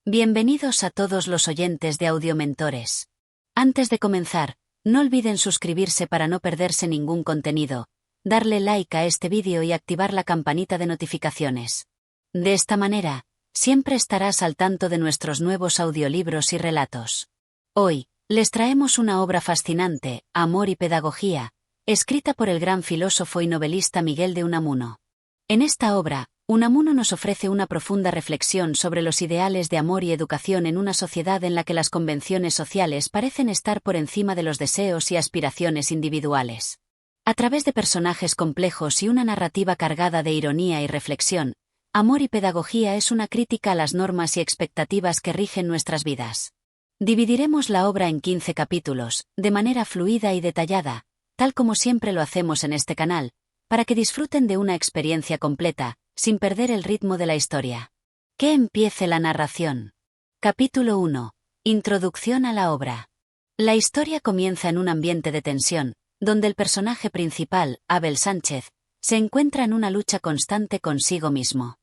Bienvenidos a todos los oyentes de Audiomentores. Antes de comenzar, no olviden suscribirse para no perderse ningún contenido, darle like a este vídeo y activar la campanita de notificaciones. De esta manera, siempre estarás al tanto de nuestros nuevos audiolibros y relatos. Hoy, les traemos una obra fascinante, Amor y Pedagogía, escrita por el gran filósofo y novelista Miguel de Unamuno. En esta obra, Unamuno nos ofrece una profunda reflexión sobre los ideales de amor y educación en una sociedad en la que las convenciones sociales parecen estar por encima de los deseos y aspiraciones individuales. A través de personajes complejos y una narrativa cargada de ironía y reflexión, Amor y Pedagogía es una crítica a las normas y expectativas que rigen nuestras vidas. Dividiremos la obra en 15 capítulos, de manera fluida y detallada, tal como siempre lo hacemos en este canal, para que disfruten de una experiencia completa, sin perder el ritmo de la historia. Que empiece la narración. Capítulo 1. Introducción a la obra. La historia comienza en un ambiente de tensión, donde el personaje principal, Abel Sánchez, se encuentra en una lucha constante consigo mismo.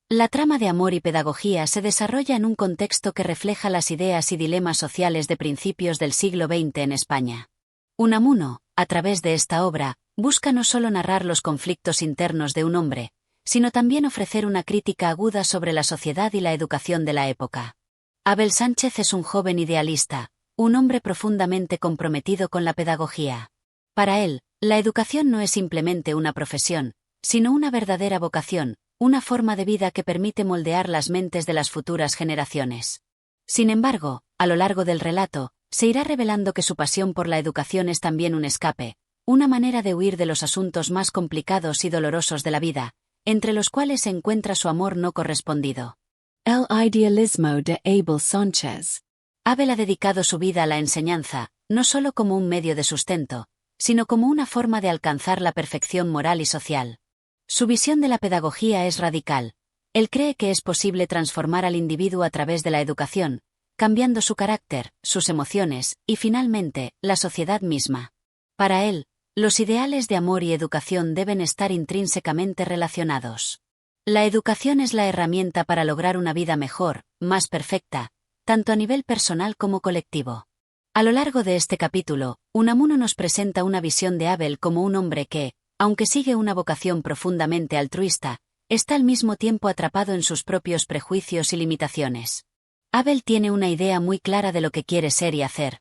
La trama de Amor y Pedagogía se desarrolla en un contexto que refleja las ideas y dilemas sociales de principios del siglo XX en España. Unamuno, a través de esta obra, busca no solo narrar los conflictos internos de un hombre, sino también ofrecer una crítica aguda sobre la sociedad y la educación de la época. Abel Sánchez es un joven idealista, un hombre profundamente comprometido con la pedagogía. Para él, la educación no es simplemente una profesión, sino una verdadera vocación, una forma de vida que permite moldear las mentes de las futuras generaciones. Sin embargo, a lo largo del relato, se irá revelando que su pasión por la educación es también un escape, una manera de huir de los asuntos más complicados y dolorosos de la vida, entre los cuales se encuentra su amor no correspondido. El idealismo de Abel Sánchez. Abel ha dedicado su vida a la enseñanza, no solo como un medio de sustento, sino como una forma de alcanzar la perfección moral y social. Su visión de la pedagogía es radical. Él cree que es posible transformar al individuo a través de la educación, cambiando su carácter, sus emociones, y finalmente, la sociedad misma. Para él, los ideales de amor y educación deben estar intrínsecamente relacionados. La educación es la herramienta para lograr una vida mejor, más perfecta, tanto a nivel personal como colectivo. A lo largo de este capítulo, Unamuno nos presenta una visión de Abel como un hombre que, aunque sigue una vocación profundamente altruista, está al mismo tiempo atrapado en sus propios prejuicios y limitaciones. Abel tiene una idea muy clara de lo que quiere ser y hacer,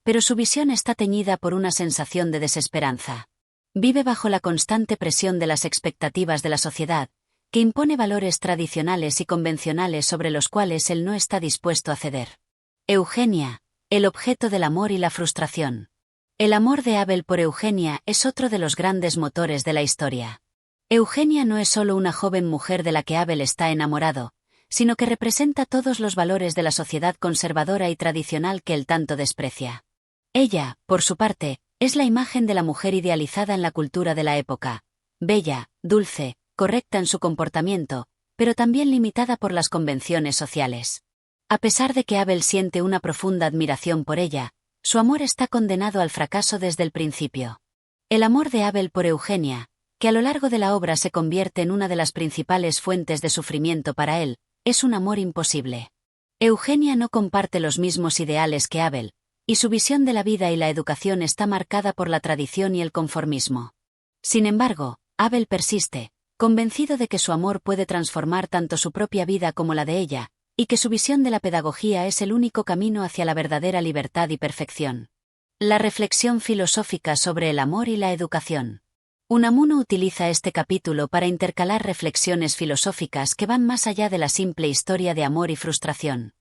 pero su visión está teñida por una sensación de desesperanza. Vive bajo la constante presión de las expectativas de la sociedad, que impone valores tradicionales y convencionales sobre los cuales él no está dispuesto a ceder. Eugenia, el objeto del amor y la frustración. El amor de Abel por Eugenia es otro de los grandes motores de la historia. Eugenia no es solo una joven mujer de la que Abel está enamorado, sino que representa todos los valores de la sociedad conservadora y tradicional que él tanto desprecia. Ella, por su parte, es la imagen de la mujer idealizada en la cultura de la época, bella, dulce, correcta en su comportamiento, pero también limitada por las convenciones sociales. A pesar de que Abel siente una profunda admiración por ella, su amor está condenado al fracaso desde el principio. El amor de Abel por Eugenia, que a lo largo de la obra se convierte en una de las principales fuentes de sufrimiento para él, es un amor imposible. Eugenia no comparte los mismos ideales que Abel, y su visión de la vida y la educación está marcada por la tradición y el conformismo. Sin embargo, Abel persiste, convencido de que su amor puede transformar tanto su propia vida como la de ella, y que su visión de la pedagogía es el único camino hacia la verdadera libertad y perfección. La reflexión filosófica sobre el amor y la educación. Unamuno utiliza este capítulo para intercalar reflexiones filosóficas que van más allá de la simple historia de amor y frustración.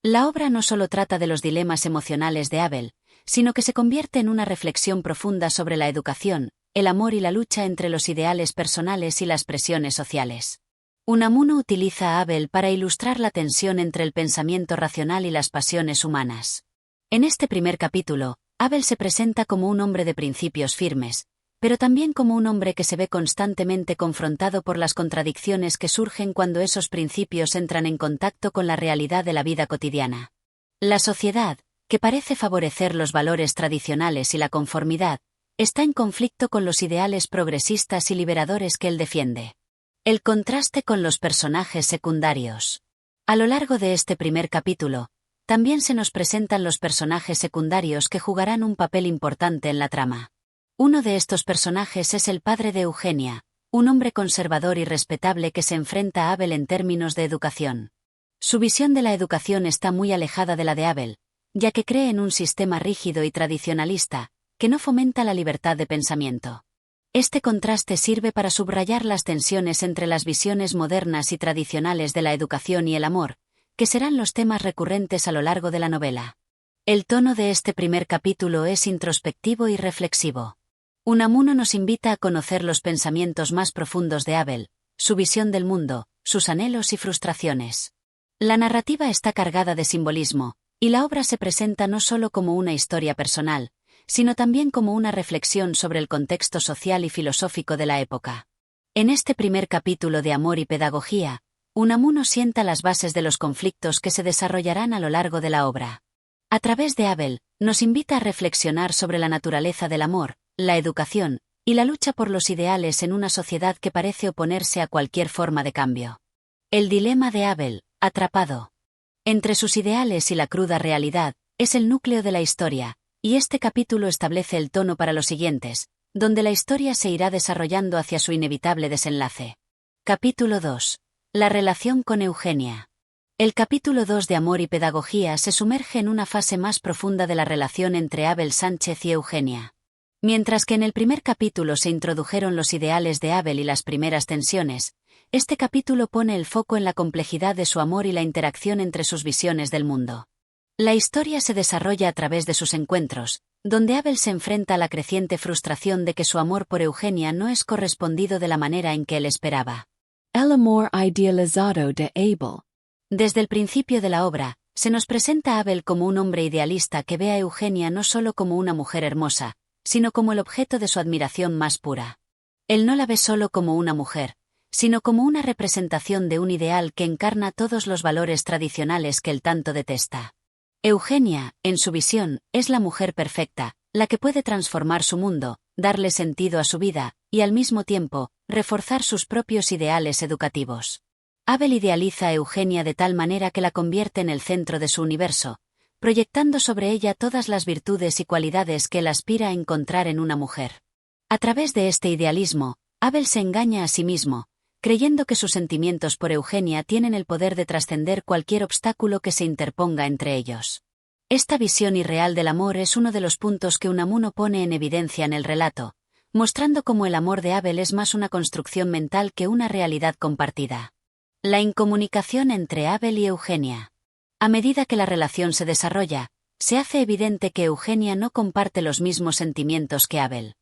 La obra no solo trata de los dilemas emocionales de Abel, sino que se convierte en una reflexión profunda sobre la educación, el amor y la lucha entre los ideales personales y las presiones sociales. Unamuno utiliza a Abel para ilustrar la tensión entre el pensamiento racional y las pasiones humanas. En este primer capítulo, Abel se presenta como un hombre de principios firmes, pero también como un hombre que se ve constantemente confrontado por las contradicciones que surgen cuando esos principios entran en contacto con la realidad de la vida cotidiana. La sociedad, que parece favorecer los valores tradicionales y la conformidad, está en conflicto con los ideales progresistas y liberadores que él defiende. El contraste con los personajes secundarios. A lo largo de este primer capítulo, también se nos presentan los personajes secundarios que jugarán un papel importante en la trama. Uno de estos personajes es el padre de Eugenia, un hombre conservador y respetable que se enfrenta a Abel en términos de educación. Su visión de la educación está muy alejada de la de Abel, ya que cree en un sistema rígido y tradicionalista, que no fomenta la libertad de pensamiento. Este contraste sirve para subrayar las tensiones entre las visiones modernas y tradicionales de la educación y el amor, que serán los temas recurrentes a lo largo de la novela. El tono de este primer capítulo es introspectivo y reflexivo. Unamuno nos invita a conocer los pensamientos más profundos de Abel, su visión del mundo, sus anhelos y frustraciones. La narrativa está cargada de simbolismo, y la obra se presenta no solo como una historia personal, sino también como una reflexión sobre el contexto social y filosófico de la época. En este primer capítulo de Amor y Pedagogía, Unamuno sienta las bases de los conflictos que se desarrollarán a lo largo de la obra. A través de Abel, nos invita a reflexionar sobre la naturaleza del amor, la educación, y la lucha por los ideales en una sociedad que parece oponerse a cualquier forma de cambio. El dilema de Abel, atrapado entre sus ideales y la cruda realidad, es el núcleo de la historia, y este capítulo establece el tono para los siguientes, donde la historia se irá desarrollando hacia su inevitable desenlace. Capítulo 2. La relación con Eugenia. El capítulo 2 de Amor y Pedagogía se sumerge en una fase más profunda de la relación entre Abel Sánchez y Eugenia. Mientras que en el primer capítulo se introdujeron los ideales de Abel y las primeras tensiones, este capítulo pone el foco en la complejidad de su amor y la interacción entre sus visiones del mundo. La historia se desarrolla a través de sus encuentros, donde Abel se enfrenta a la creciente frustración de que su amor por Eugenia no es correspondido de la manera en que él esperaba. El amor idealizado de Abel. Desde el principio de la obra, se nos presenta a Abel como un hombre idealista que ve a Eugenia no solo como una mujer hermosa, sino como el objeto de su admiración más pura. Él no la ve solo como una mujer, sino como una representación de un ideal que encarna todos los valores tradicionales que él tanto detesta. Eugenia, en su visión, es la mujer perfecta, la que puede transformar su mundo, darle sentido a su vida, y al mismo tiempo, reforzar sus propios ideales educativos. Abel idealiza a Eugenia de tal manera que la convierte en el centro de su universo, proyectando sobre ella todas las virtudes y cualidades que él aspira a encontrar en una mujer. A través de este idealismo, Abel se engaña a sí mismo, creyendo que sus sentimientos por Eugenia tienen el poder de trascender cualquier obstáculo que se interponga entre ellos. Esta visión irreal del amor es uno de los puntos que Unamuno pone en evidencia en el relato, mostrando cómo el amor de Abel es más una construcción mental que una realidad compartida. La incomunicación entre Abel y Eugenia. A medida que la relación se desarrolla, se hace evidente que Eugenia no comparte los mismos sentimientos que Abel.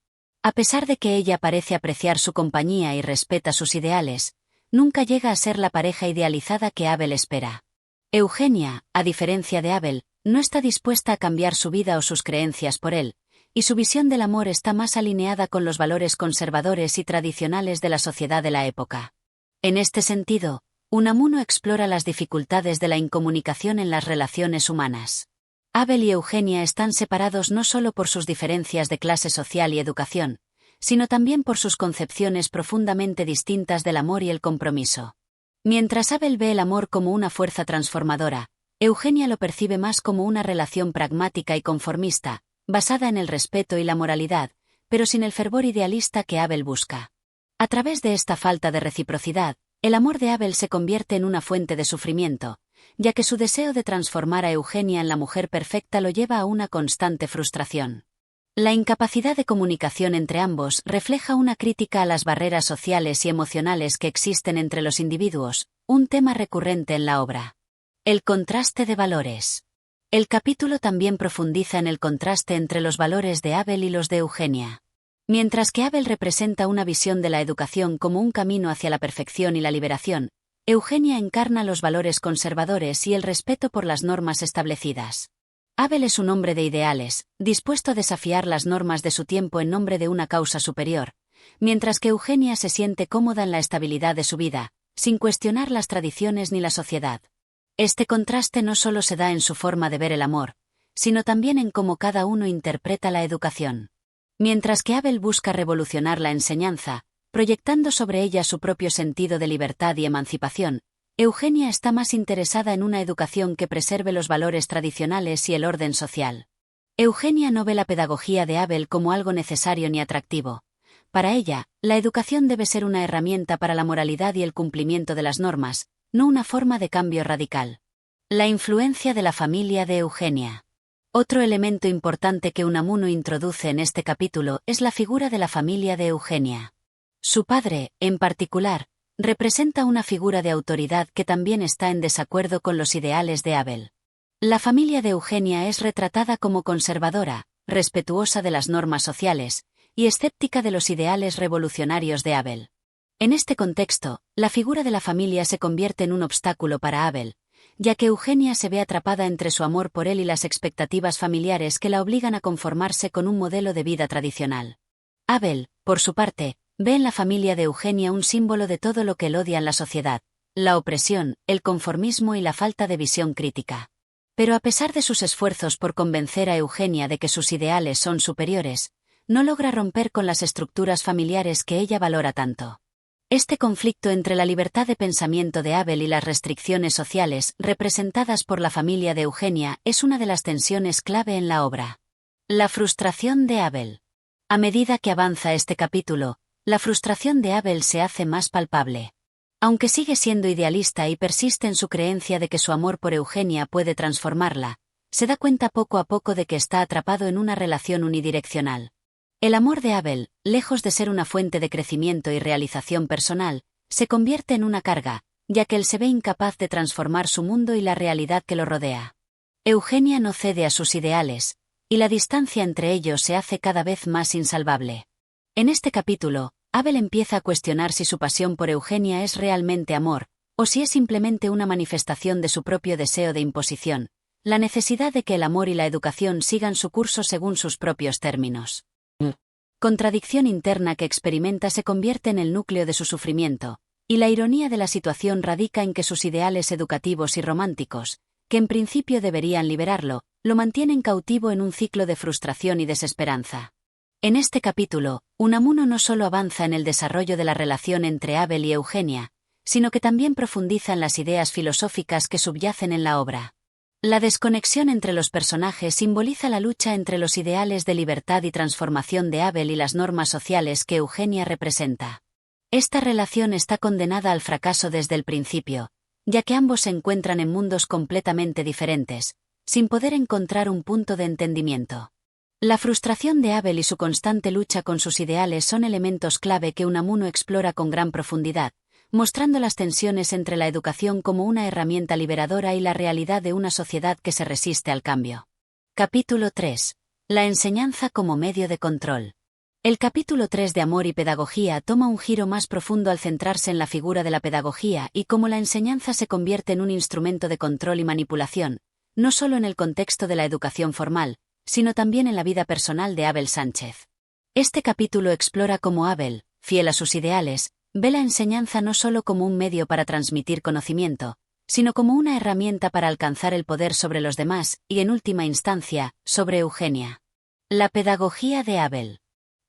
A pesar de que ella parece apreciar su compañía y respeta sus ideales, nunca llega a ser la pareja idealizada que Abel espera. Eugenia, a diferencia de Abel, no está dispuesta a cambiar su vida o sus creencias por él, y su visión del amor está más alineada con los valores conservadores y tradicionales de la sociedad de la época. En este sentido, Unamuno explora las dificultades de la incomunicación en las relaciones humanas. Abel y Eugenia están separados no solo por sus diferencias de clase social y educación, sino también por sus concepciones profundamente distintas del amor y el compromiso. Mientras Abel ve el amor como una fuerza transformadora, Eugenia lo percibe más como una relación pragmática y conformista, basada en el respeto y la moralidad, pero sin el fervor idealista que Abel busca. A través de esta falta de reciprocidad, el amor de Abel se convierte en una fuente de sufrimiento, ya que su deseo de transformar a Eugenia en la mujer perfecta lo lleva a una constante frustración. La incapacidad de comunicación entre ambos refleja una crítica a las barreras sociales y emocionales que existen entre los individuos, un tema recurrente en la obra. El contraste de valores. El capítulo también profundiza en el contraste entre los valores de Abel y los de Eugenia. Mientras que Abel representa una visión de la educación como un camino hacia la perfección y la liberación, Eugenia encarna los valores conservadores y el respeto por las normas establecidas. Abel es un hombre de ideales, dispuesto a desafiar las normas de su tiempo en nombre de una causa superior, mientras que Eugenia se siente cómoda en la estabilidad de su vida, sin cuestionar las tradiciones ni la sociedad. Este contraste no solo se da en su forma de ver el amor, sino también en cómo cada uno interpreta la educación. Mientras que Abel busca revolucionar la enseñanza, proyectando sobre ella su propio sentido de libertad y emancipación, Eugenia está más interesada en una educación que preserve los valores tradicionales y el orden social. Eugenia no ve la pedagogía de Abel como algo necesario ni atractivo. Para ella, la educación debe ser una herramienta para la moralidad y el cumplimiento de las normas, no una forma de cambio radical. La influencia de la familia de Eugenia. Otro elemento importante que Unamuno introduce en este capítulo es la figura de la familia de Eugenia. Su padre, en particular, representa una figura de autoridad que también está en desacuerdo con los ideales de Abel. La familia de Eugenia es retratada como conservadora, respetuosa de las normas sociales, y escéptica de los ideales revolucionarios de Abel. En este contexto, la figura de la familia se convierte en un obstáculo para Abel, ya que Eugenia se ve atrapada entre su amor por él y las expectativas familiares que la obligan a conformarse con un modelo de vida tradicional. Abel, por su parte, ve en la familia de Eugenia un símbolo de todo lo que él odia en la sociedad: la opresión, el conformismo y la falta de visión crítica. Pero a pesar de sus esfuerzos por convencer a Eugenia de que sus ideales son superiores, no logra romper con las estructuras familiares que ella valora tanto. Este conflicto entre la libertad de pensamiento de Abel y las restricciones sociales representadas por la familia de Eugenia es una de las tensiones clave en la obra. La frustración de Abel. A medida que avanza este capítulo, la frustración de Abel se hace más palpable. Aunque sigue siendo idealista y persiste en su creencia de que su amor por Eugenia puede transformarla, se da cuenta poco a poco de que está atrapado en una relación unidireccional. El amor de Abel, lejos de ser una fuente de crecimiento y realización personal, se convierte en una carga, ya que él se ve incapaz de transformar su mundo y la realidad que lo rodea. Eugenia no cede a sus ideales, y la distancia entre ellos se hace cada vez más insalvable. En este capítulo, Abel empieza a cuestionar si su pasión por Eugenia es realmente amor, o si es simplemente una manifestación de su propio deseo de imposición, la necesidad de que el amor y la educación sigan su curso según sus propios términos. Contradicción interna que experimenta se convierte en el núcleo de su sufrimiento, y la ironía de la situación radica en que sus ideales educativos y románticos, que en principio deberían liberarlo, lo mantienen cautivo en un ciclo de frustración y desesperanza. En este capítulo, Unamuno no solo avanza en el desarrollo de la relación entre Abel y Eugenia, sino que también profundiza en las ideas filosóficas que subyacen en la obra. La desconexión entre los personajes simboliza la lucha entre los ideales de libertad y transformación de Abel y las normas sociales que Eugenia representa. Esta relación está condenada al fracaso desde el principio, ya que ambos se encuentran en mundos completamente diferentes, sin poder encontrar un punto de entendimiento. La frustración de Abel y su constante lucha con sus ideales son elementos clave que Unamuno explora con gran profundidad, mostrando las tensiones entre la educación como una herramienta liberadora y la realidad de una sociedad que se resiste al cambio. Capítulo 3. La enseñanza como medio de control. El capítulo 3 de Amor y Pedagogía toma un giro más profundo al centrarse en la figura de la pedagogía y cómo la enseñanza se convierte en un instrumento de control y manipulación, no solo en el contexto de la educación formal, sino también en la vida personal de Abel Sánchez. Este capítulo explora cómo Abel, fiel a sus ideales, ve la enseñanza no solo como un medio para transmitir conocimiento, sino como una herramienta para alcanzar el poder sobre los demás y, en última instancia, sobre Eugenia. La pedagogía de Abel.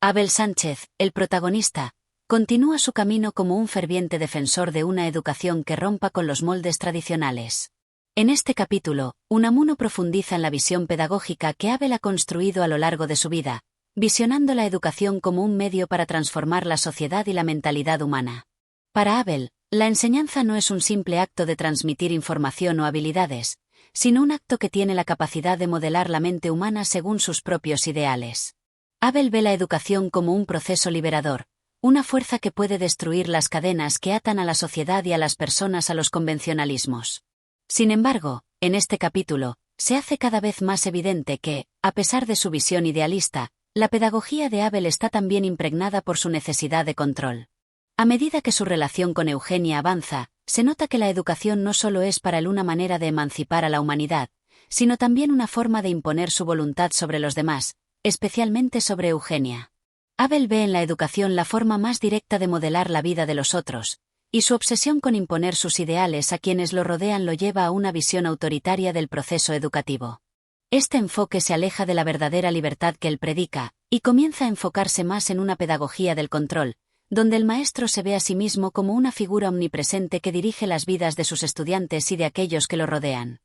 Abel Sánchez, el protagonista, continúa su camino como un ferviente defensor de una educación que rompa con los moldes tradicionales. En este capítulo, Unamuno profundiza en la visión pedagógica que Abel ha construido a lo largo de su vida, visionando la educación como un medio para transformar la sociedad y la mentalidad humana. Para Abel, la enseñanza no es un simple acto de transmitir información o habilidades, sino un acto que tiene la capacidad de modelar la mente humana según sus propios ideales. Abel ve la educación como un proceso liberador, una fuerza que puede destruir las cadenas que atan a la sociedad y a las personas a los convencionalismos. Sin embargo, en este capítulo, se hace cada vez más evidente que, a pesar de su visión idealista, la pedagogía de Abel está también impregnada por su necesidad de control. A medida que su relación con Eugenia avanza, se nota que la educación no solo es para él una manera de emancipar a la humanidad, sino también una forma de imponer su voluntad sobre los demás, especialmente sobre Eugenia. Abel ve en la educación la forma más directa de modelar la vida de los otros, y su obsesión con imponer sus ideales a quienes lo rodean lo lleva a una visión autoritaria del proceso educativo. Este enfoque se aleja de la verdadera libertad que él predica, y comienza a enfocarse más en una pedagogía del control, donde el maestro se ve a sí mismo como una figura omnipresente que dirige las vidas de sus estudiantes y de aquellos que lo rodean.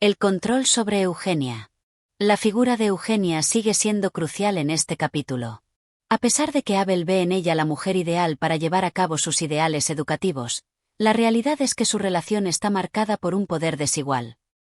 El control sobre Eugenia. La figura de Eugenia sigue siendo crucial en este capítulo. A pesar de que Abel ve en ella la mujer ideal para llevar a cabo sus ideales educativos, la realidad es que su relación está marcada por un poder desigual.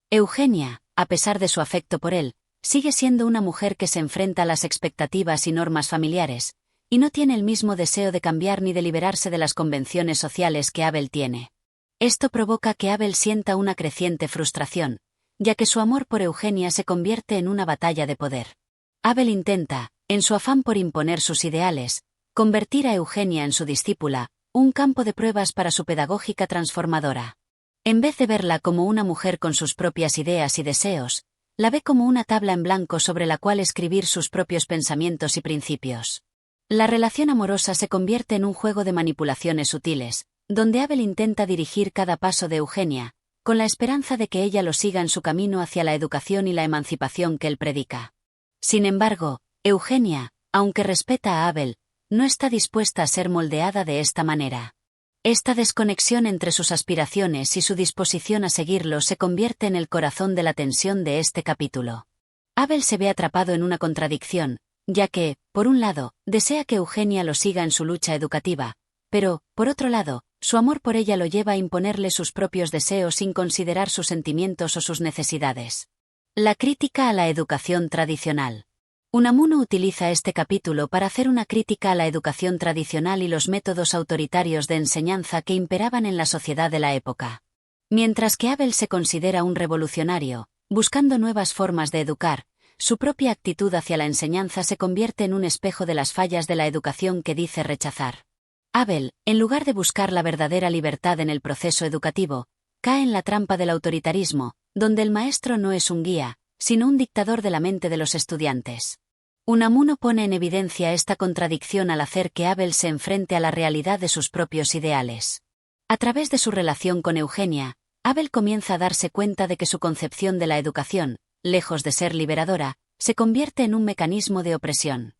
Eugenia, a pesar de su afecto por él, sigue siendo una mujer que se enfrenta a las expectativas y normas familiares, y no tiene el mismo deseo de cambiar ni de liberarse de las convenciones sociales que Abel tiene. Esto provoca que Abel sienta una creciente frustración, ya que su amor por Eugenia se convierte en una batalla de poder. Abel intenta, en su afán por imponer sus ideales, convertir a Eugenia en su discípula, un campo de pruebas para su pedagógica transformadora. En vez de verla como una mujer con sus propias ideas y deseos, la ve como una tabla en blanco sobre la cual escribir sus propios pensamientos y principios. La relación amorosa se convierte en un juego de manipulaciones sutiles, donde Abel intenta dirigir cada paso de Eugenia, con la esperanza de que ella lo siga en su camino hacia la educación y la emancipación que él predica. Sin embargo, Eugenia, aunque respeta a Abel, no está dispuesta a ser moldeada de esta manera. Esta desconexión entre sus aspiraciones y su disposición a seguirlo se convierte en el corazón de la tensión de este capítulo. Abel se ve atrapado en una contradicción, ya que, por un lado, desea que Eugenia lo siga en su lucha educativa, pero, por otro lado, su amor por ella lo lleva a imponerle sus propios deseos sin considerar sus sentimientos o sus necesidades. La crítica a la educación tradicional. Unamuno utiliza este capítulo para hacer una crítica a la educación tradicional y los métodos autoritarios de enseñanza que imperaban en la sociedad de la época. Mientras que Abel se considera un revolucionario, buscando nuevas formas de educar, su propia actitud hacia la enseñanza se convierte en un espejo de las fallas de la educación que dice rechazar. Abel, en lugar de buscar la verdadera libertad en el proceso educativo, cae en la trampa del autoritarismo, donde el maestro no es un guía, sino un dictador de la mente de los estudiantes. Unamuno pone en evidencia esta contradicción al hacer que Abel se enfrente a la realidad de sus propios ideales. A través de su relación con Eugenia, Abel comienza a darse cuenta de que su concepción de la educación, lejos de ser liberadora, se convierte en un mecanismo de opresión.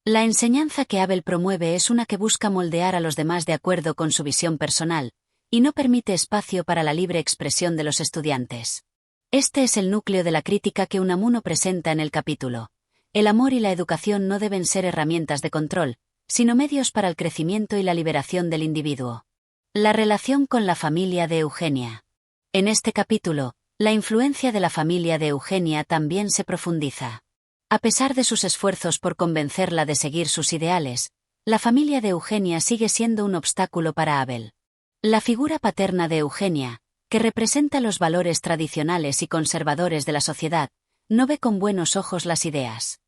La enseñanza que Abel promueve es una que busca moldear a los demás de acuerdo con su visión personal, y no permite espacio para la libre expresión de los estudiantes. Este es el núcleo de la crítica que Unamuno presenta en el capítulo. El amor y la educación no deben ser herramientas de control, sino medios para el crecimiento y la liberación del individuo. La relación con la familia de Eugenia. En este capítulo, la influencia de la familia de Eugenia también se profundiza. A pesar de sus esfuerzos por convencerla de seguir sus ideales, la familia de Eugenia sigue siendo un obstáculo para Abel. La figura paterna de Eugenia, que representa los valores tradicionales y conservadores de la sociedad, no ve con buenos ojos las ideas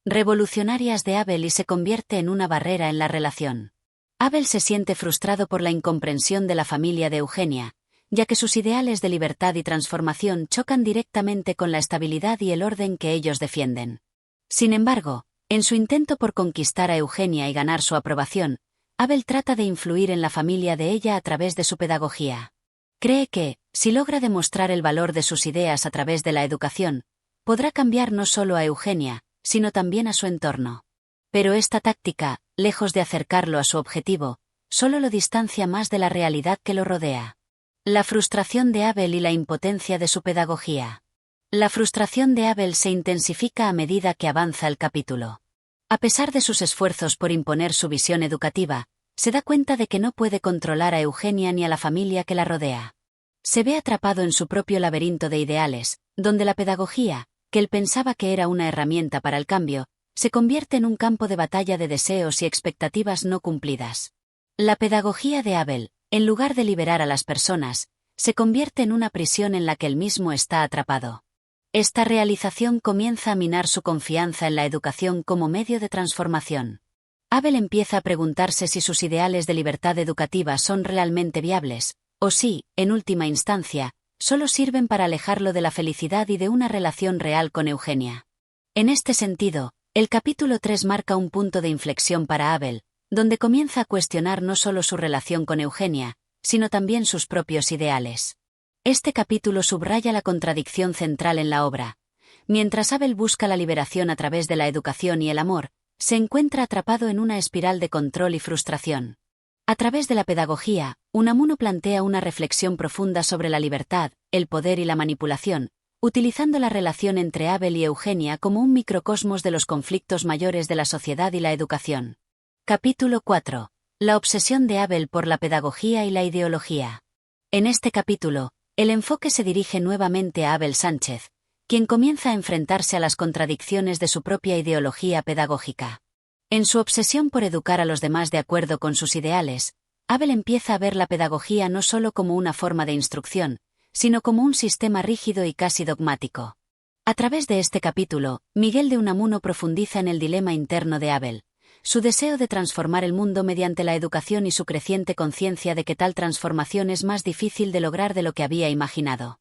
revolucionarias de Abel y se convierte en una barrera en la relación. Abel se siente frustrado por la incomprensión de la familia de Eugenia, ya que sus ideales de libertad y transformación chocan directamente con la estabilidad y el orden que ellos defienden. Sin embargo, en su intento por conquistar a Eugenia y ganar su aprobación, Abel trata de influir en la familia de ella a través de su pedagogía. Cree que, si logra demostrar el valor de sus ideas a través de la educación, podrá cambiar no solo a Eugenia, sino también a su entorno. Pero esta táctica, lejos de acercarlo a su objetivo, solo lo distancia más de la realidad que lo rodea. La frustración de Abel y la impotencia de su pedagogía. La frustración de Abel se intensifica a medida que avanza el capítulo. A pesar de sus esfuerzos por imponer su visión educativa, se da cuenta de que no puede controlar a Eugenia ni a la familia que la rodea. Se ve atrapado en su propio laberinto de ideales, donde la pedagogía, que él pensaba que era una herramienta para el cambio, se convierte en un campo de batalla de deseos y expectativas no cumplidas. La pedagogía de Abel, en lugar de liberar a las personas, se convierte en una prisión en la que él mismo está atrapado. Esta realización comienza a minar su confianza en la educación como medio de transformación. Abel empieza a preguntarse si sus ideales de libertad educativa son realmente viables, o si, en última instancia, solo sirven para alejarlo de la felicidad y de una relación real con Eugenia. En este sentido, el capítulo 3 marca un punto de inflexión para Abel, donde comienza a cuestionar no solo su relación con Eugenia, sino también sus propios ideales. Este capítulo subraya la contradicción central en la obra. Mientras Abel busca la liberación a través de la educación y el amor, se encuentra atrapado en una espiral de control y frustración. A través de la pedagogía, Unamuno plantea una reflexión profunda sobre la libertad, el poder y la manipulación, utilizando la relación entre Abel y Eugenia como un microcosmos de los conflictos mayores de la sociedad y la educación. Capítulo 4. La obsesión de Abel por la pedagogía y la ideología. En este capítulo, el enfoque se dirige nuevamente a Abel Sánchez, quien comienza a enfrentarse a las contradicciones de su propia ideología pedagógica. En su obsesión por educar a los demás de acuerdo con sus ideales, Abel empieza a ver la pedagogía no solo como una forma de instrucción, sino como un sistema rígido y casi dogmático. A través de este capítulo, Miguel de Unamuno profundiza en el dilema interno de Abel, su deseo de transformar el mundo mediante la educación y su creciente conciencia de que tal transformación es más difícil de lograr de lo que había imaginado.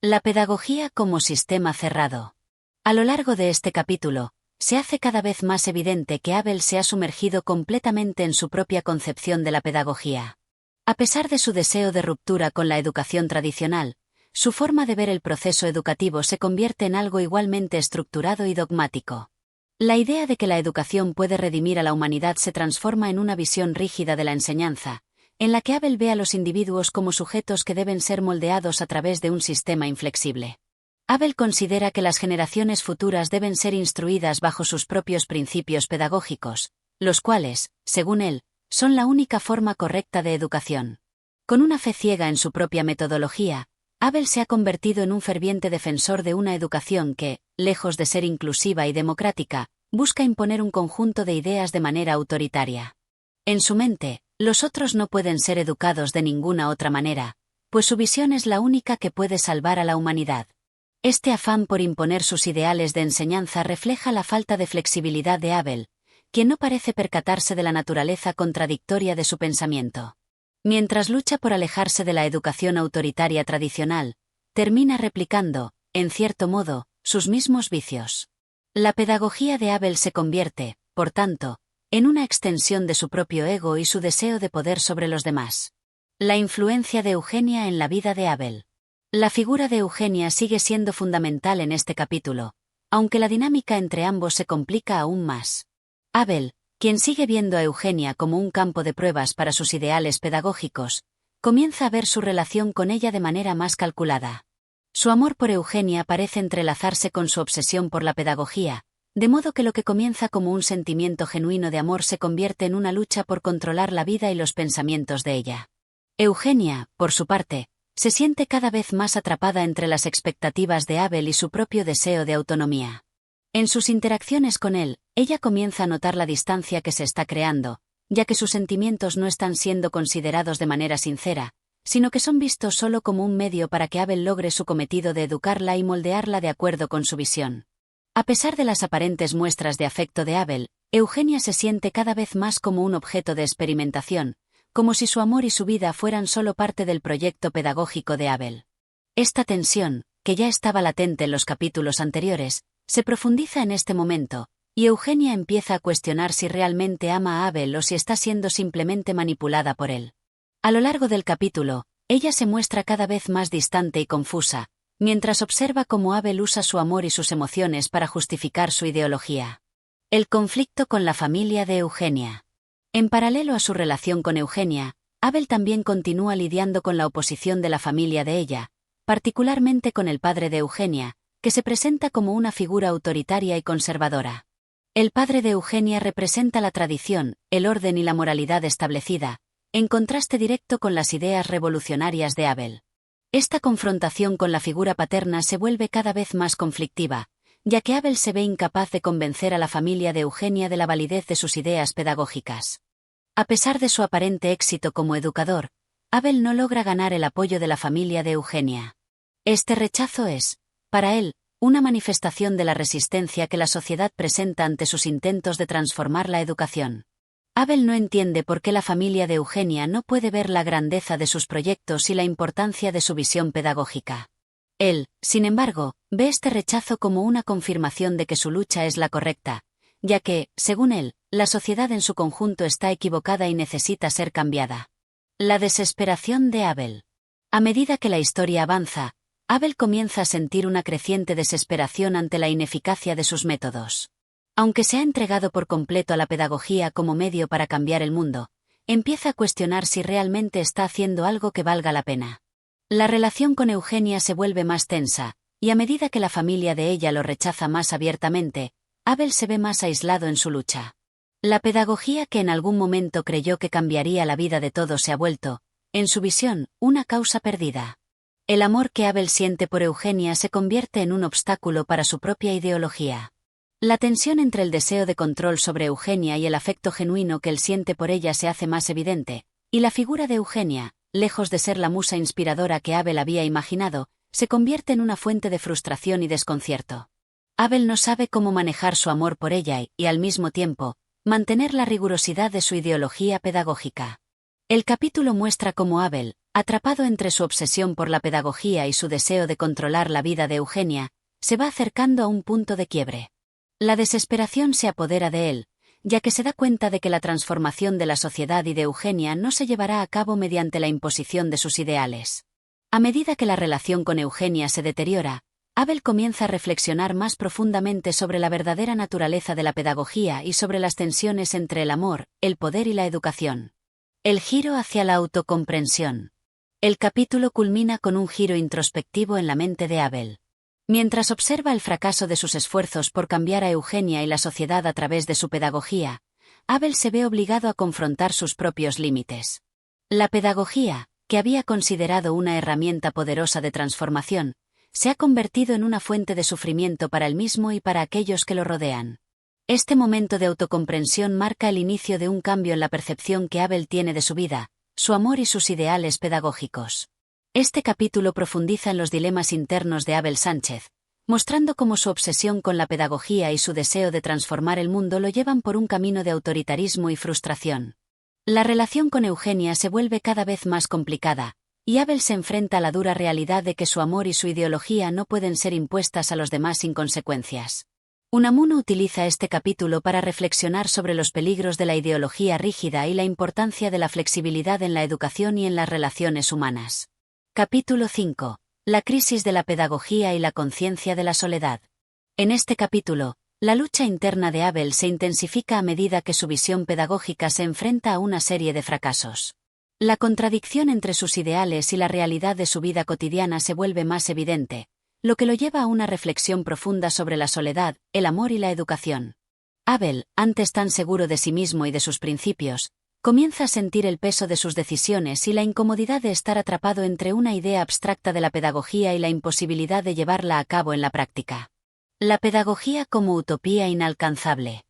La pedagogía como sistema cerrado. A lo largo de este capítulo, se hace cada vez más evidente que Abel se ha sumergido completamente en su propia concepción de la pedagogía. A pesar de su deseo de ruptura con la educación tradicional, su forma de ver el proceso educativo se convierte en algo igualmente estructurado y dogmático. La idea de que la educación puede redimir a la humanidad se transforma en una visión rígida de la enseñanza, en la que Abel ve a los individuos como sujetos que deben ser moldeados a través de un sistema inflexible. Abel considera que las generaciones futuras deben ser instruidas bajo sus propios principios pedagógicos, los cuales, según él, son la única forma correcta de educación. Con una fe ciega en su propia metodología, Abel se ha convertido en un ferviente defensor de una educación que, lejos de ser inclusiva y democrática, busca imponer un conjunto de ideas de manera autoritaria. En su mente, los otros no pueden ser educados de ninguna otra manera, pues su visión es la única que puede salvar a la humanidad. Este afán por imponer sus ideales de enseñanza refleja la falta de flexibilidad de Abel, quien no parece percatarse de la naturaleza contradictoria de su pensamiento. Mientras lucha por alejarse de la educación autoritaria tradicional, termina replicando, en cierto modo, sus mismos vicios. La pedagogía de Abel se convierte, por tanto, en una extensión de su propio ego y su deseo de poder sobre los demás. La influencia de Eugenia en la vida de Abel. La figura de Eugenia sigue siendo fundamental en este capítulo, aunque la dinámica entre ambos se complica aún más. Abel, quien sigue viendo a Eugenia como un campo de pruebas para sus ideales pedagógicos, comienza a ver su relación con ella de manera más calculada. Su amor por Eugenia parece entrelazarse con su obsesión por la pedagogía, de modo que lo que comienza como un sentimiento genuino de amor se convierte en una lucha por controlar la vida y los pensamientos de ella. Eugenia, por su parte, se siente cada vez más atrapada entre las expectativas de Abel y su propio deseo de autonomía. En sus interacciones con él, ella comienza a notar la distancia que se está creando, ya que sus sentimientos no están siendo considerados de manera sincera, sino que son vistos solo como un medio para que Abel logre su cometido de educarla y moldearla de acuerdo con su visión. A pesar de las aparentes muestras de afecto de Abel, Eugenia se siente cada vez más como un objeto de experimentación, como si su amor y su vida fueran solo parte del proyecto pedagógico de Abel. Esta tensión, que ya estaba latente en los capítulos anteriores, se profundiza en este momento, y Eugenia empieza a cuestionar si realmente ama a Abel o si está siendo simplemente manipulada por él. A lo largo del capítulo, ella se muestra cada vez más distante y confusa, mientras observa cómo Abel usa su amor y sus emociones para justificar su ideología. El conflicto con la familia de Eugenia. En paralelo a su relación con Eugenia, Abel también continúa lidiando con la oposición de la familia de ella, particularmente con el padre de Eugenia, que se presenta como una figura autoritaria y conservadora. El padre de Eugenia representa la tradición, el orden y la moralidad establecida, en contraste directo con las ideas revolucionarias de Abel. Esta confrontación con la figura paterna se vuelve cada vez más conflictiva, ya que Abel se ve incapaz de convencer a la familia de Eugenia de la validez de sus ideas pedagógicas. A pesar de su aparente éxito como educador, Abel no logra ganar el apoyo de la familia de Eugenia. Este rechazo es, para él, una manifestación de la resistencia que la sociedad presenta ante sus intentos de transformar la educación. Abel no entiende por qué la familia de Eugenia no puede ver la grandeza de sus proyectos y la importancia de su visión pedagógica. Él, sin embargo, ve este rechazo como una confirmación de que su lucha es la correcta, ya que, según él, la sociedad en su conjunto está equivocada y necesita ser cambiada. La desesperación de Abel. A medida que la historia avanza, Abel comienza a sentir una creciente desesperación ante la ineficacia de sus métodos. Aunque se ha entregado por completo a la pedagogía como medio para cambiar el mundo, empieza a cuestionar si realmente está haciendo algo que valga la pena. La relación con Eugenia se vuelve más tensa, y a medida que la familia de ella lo rechaza más abiertamente, Abel se ve más aislado en su lucha. La pedagogía que en algún momento creyó que cambiaría la vida de todos se ha vuelto, en su visión, una causa perdida. El amor que Abel siente por Eugenia se convierte en un obstáculo para su propia ideología. La tensión entre el deseo de control sobre Eugenia y el afecto genuino que él siente por ella se hace más evidente, y la figura de Eugenia, lejos de ser la musa inspiradora que Abel había imaginado, se convierte en una fuente de frustración y desconcierto. Abel no sabe cómo manejar su amor por ella y, al mismo tiempo, mantener la rigurosidad de su ideología pedagógica. El capítulo muestra cómo Abel, atrapado entre su obsesión por la pedagogía y su deseo de controlar la vida de Eugenia, se va acercando a un punto de quiebre. La desesperación se apodera de él, ya que se da cuenta de que la transformación de la sociedad y de Eugenia no se llevará a cabo mediante la imposición de sus ideales. A medida que la relación con Eugenia se deteriora, Abel comienza a reflexionar más profundamente sobre la verdadera naturaleza de la pedagogía y sobre las tensiones entre el amor, el poder y la educación. El giro hacia la autocomprensión. El capítulo culmina con un giro introspectivo en la mente de Abel. Mientras observa el fracaso de sus esfuerzos por cambiar a Eugenia y la sociedad a través de su pedagogía, Abel se ve obligado a confrontar sus propios límites. La pedagogía, que había considerado una herramienta poderosa de transformación, se ha convertido en una fuente de sufrimiento para él mismo y para aquellos que lo rodean. Este momento de autocomprensión marca el inicio de un cambio en la percepción que Abel tiene de su vida, su amor y sus ideales pedagógicos. Este capítulo profundiza en los dilemas internos de Abel Sánchez, mostrando cómo su obsesión con la pedagogía y su deseo de transformar el mundo lo llevan por un camino de autoritarismo y frustración. La relación con Eugenia se vuelve cada vez más complicada, y Abel se enfrenta a la dura realidad de que su amor y su ideología no pueden ser impuestas a los demás sin consecuencias. Unamuno utiliza este capítulo para reflexionar sobre los peligros de la ideología rígida y la importancia de la flexibilidad en la educación y en las relaciones humanas. Capítulo 5. La crisis de la pedagogía y la conciencia de la soledad. En este capítulo, la lucha interna de Abel se intensifica a medida que su visión pedagógica se enfrenta a una serie de fracasos. La contradicción entre sus ideales y la realidad de su vida cotidiana se vuelve más evidente, lo que lo lleva a una reflexión profunda sobre la soledad, el amor y la educación. Abel, antes tan seguro de sí mismo y de sus principios, comienza a sentir el peso de sus decisiones y la incomodidad de estar atrapado entre una idea abstracta de la pedagogía y la imposibilidad de llevarla a cabo en la práctica. La pedagogía como utopía inalcanzable.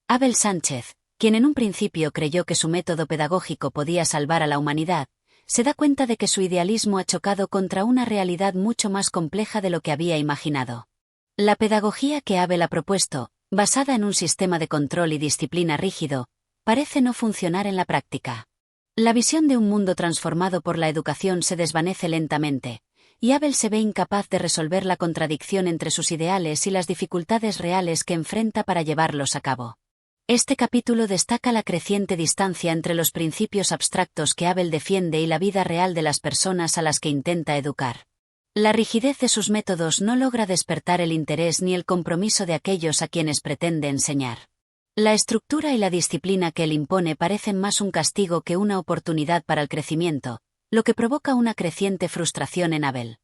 Abel Sánchez, quien en un principio creyó que su método pedagógico podía salvar a la humanidad, se da cuenta de que su idealismo ha chocado contra una realidad mucho más compleja de lo que había imaginado. La pedagogía que Abel ha propuesto, basada en un sistema de control y disciplina rígido, parece no funcionar en la práctica. La visión de un mundo transformado por la educación se desvanece lentamente, y Abel se ve incapaz de resolver la contradicción entre sus ideales y las dificultades reales que enfrenta para llevarlos a cabo. Este capítulo destaca la creciente distancia entre los principios abstractos que Abel defiende y la vida real de las personas a las que intenta educar. La rigidez de sus métodos no logra despertar el interés ni el compromiso de aquellos a quienes pretende enseñar. La estructura y la disciplina que él impone parecen más un castigo que una oportunidad para el crecimiento, lo que provoca una creciente frustración en Abel.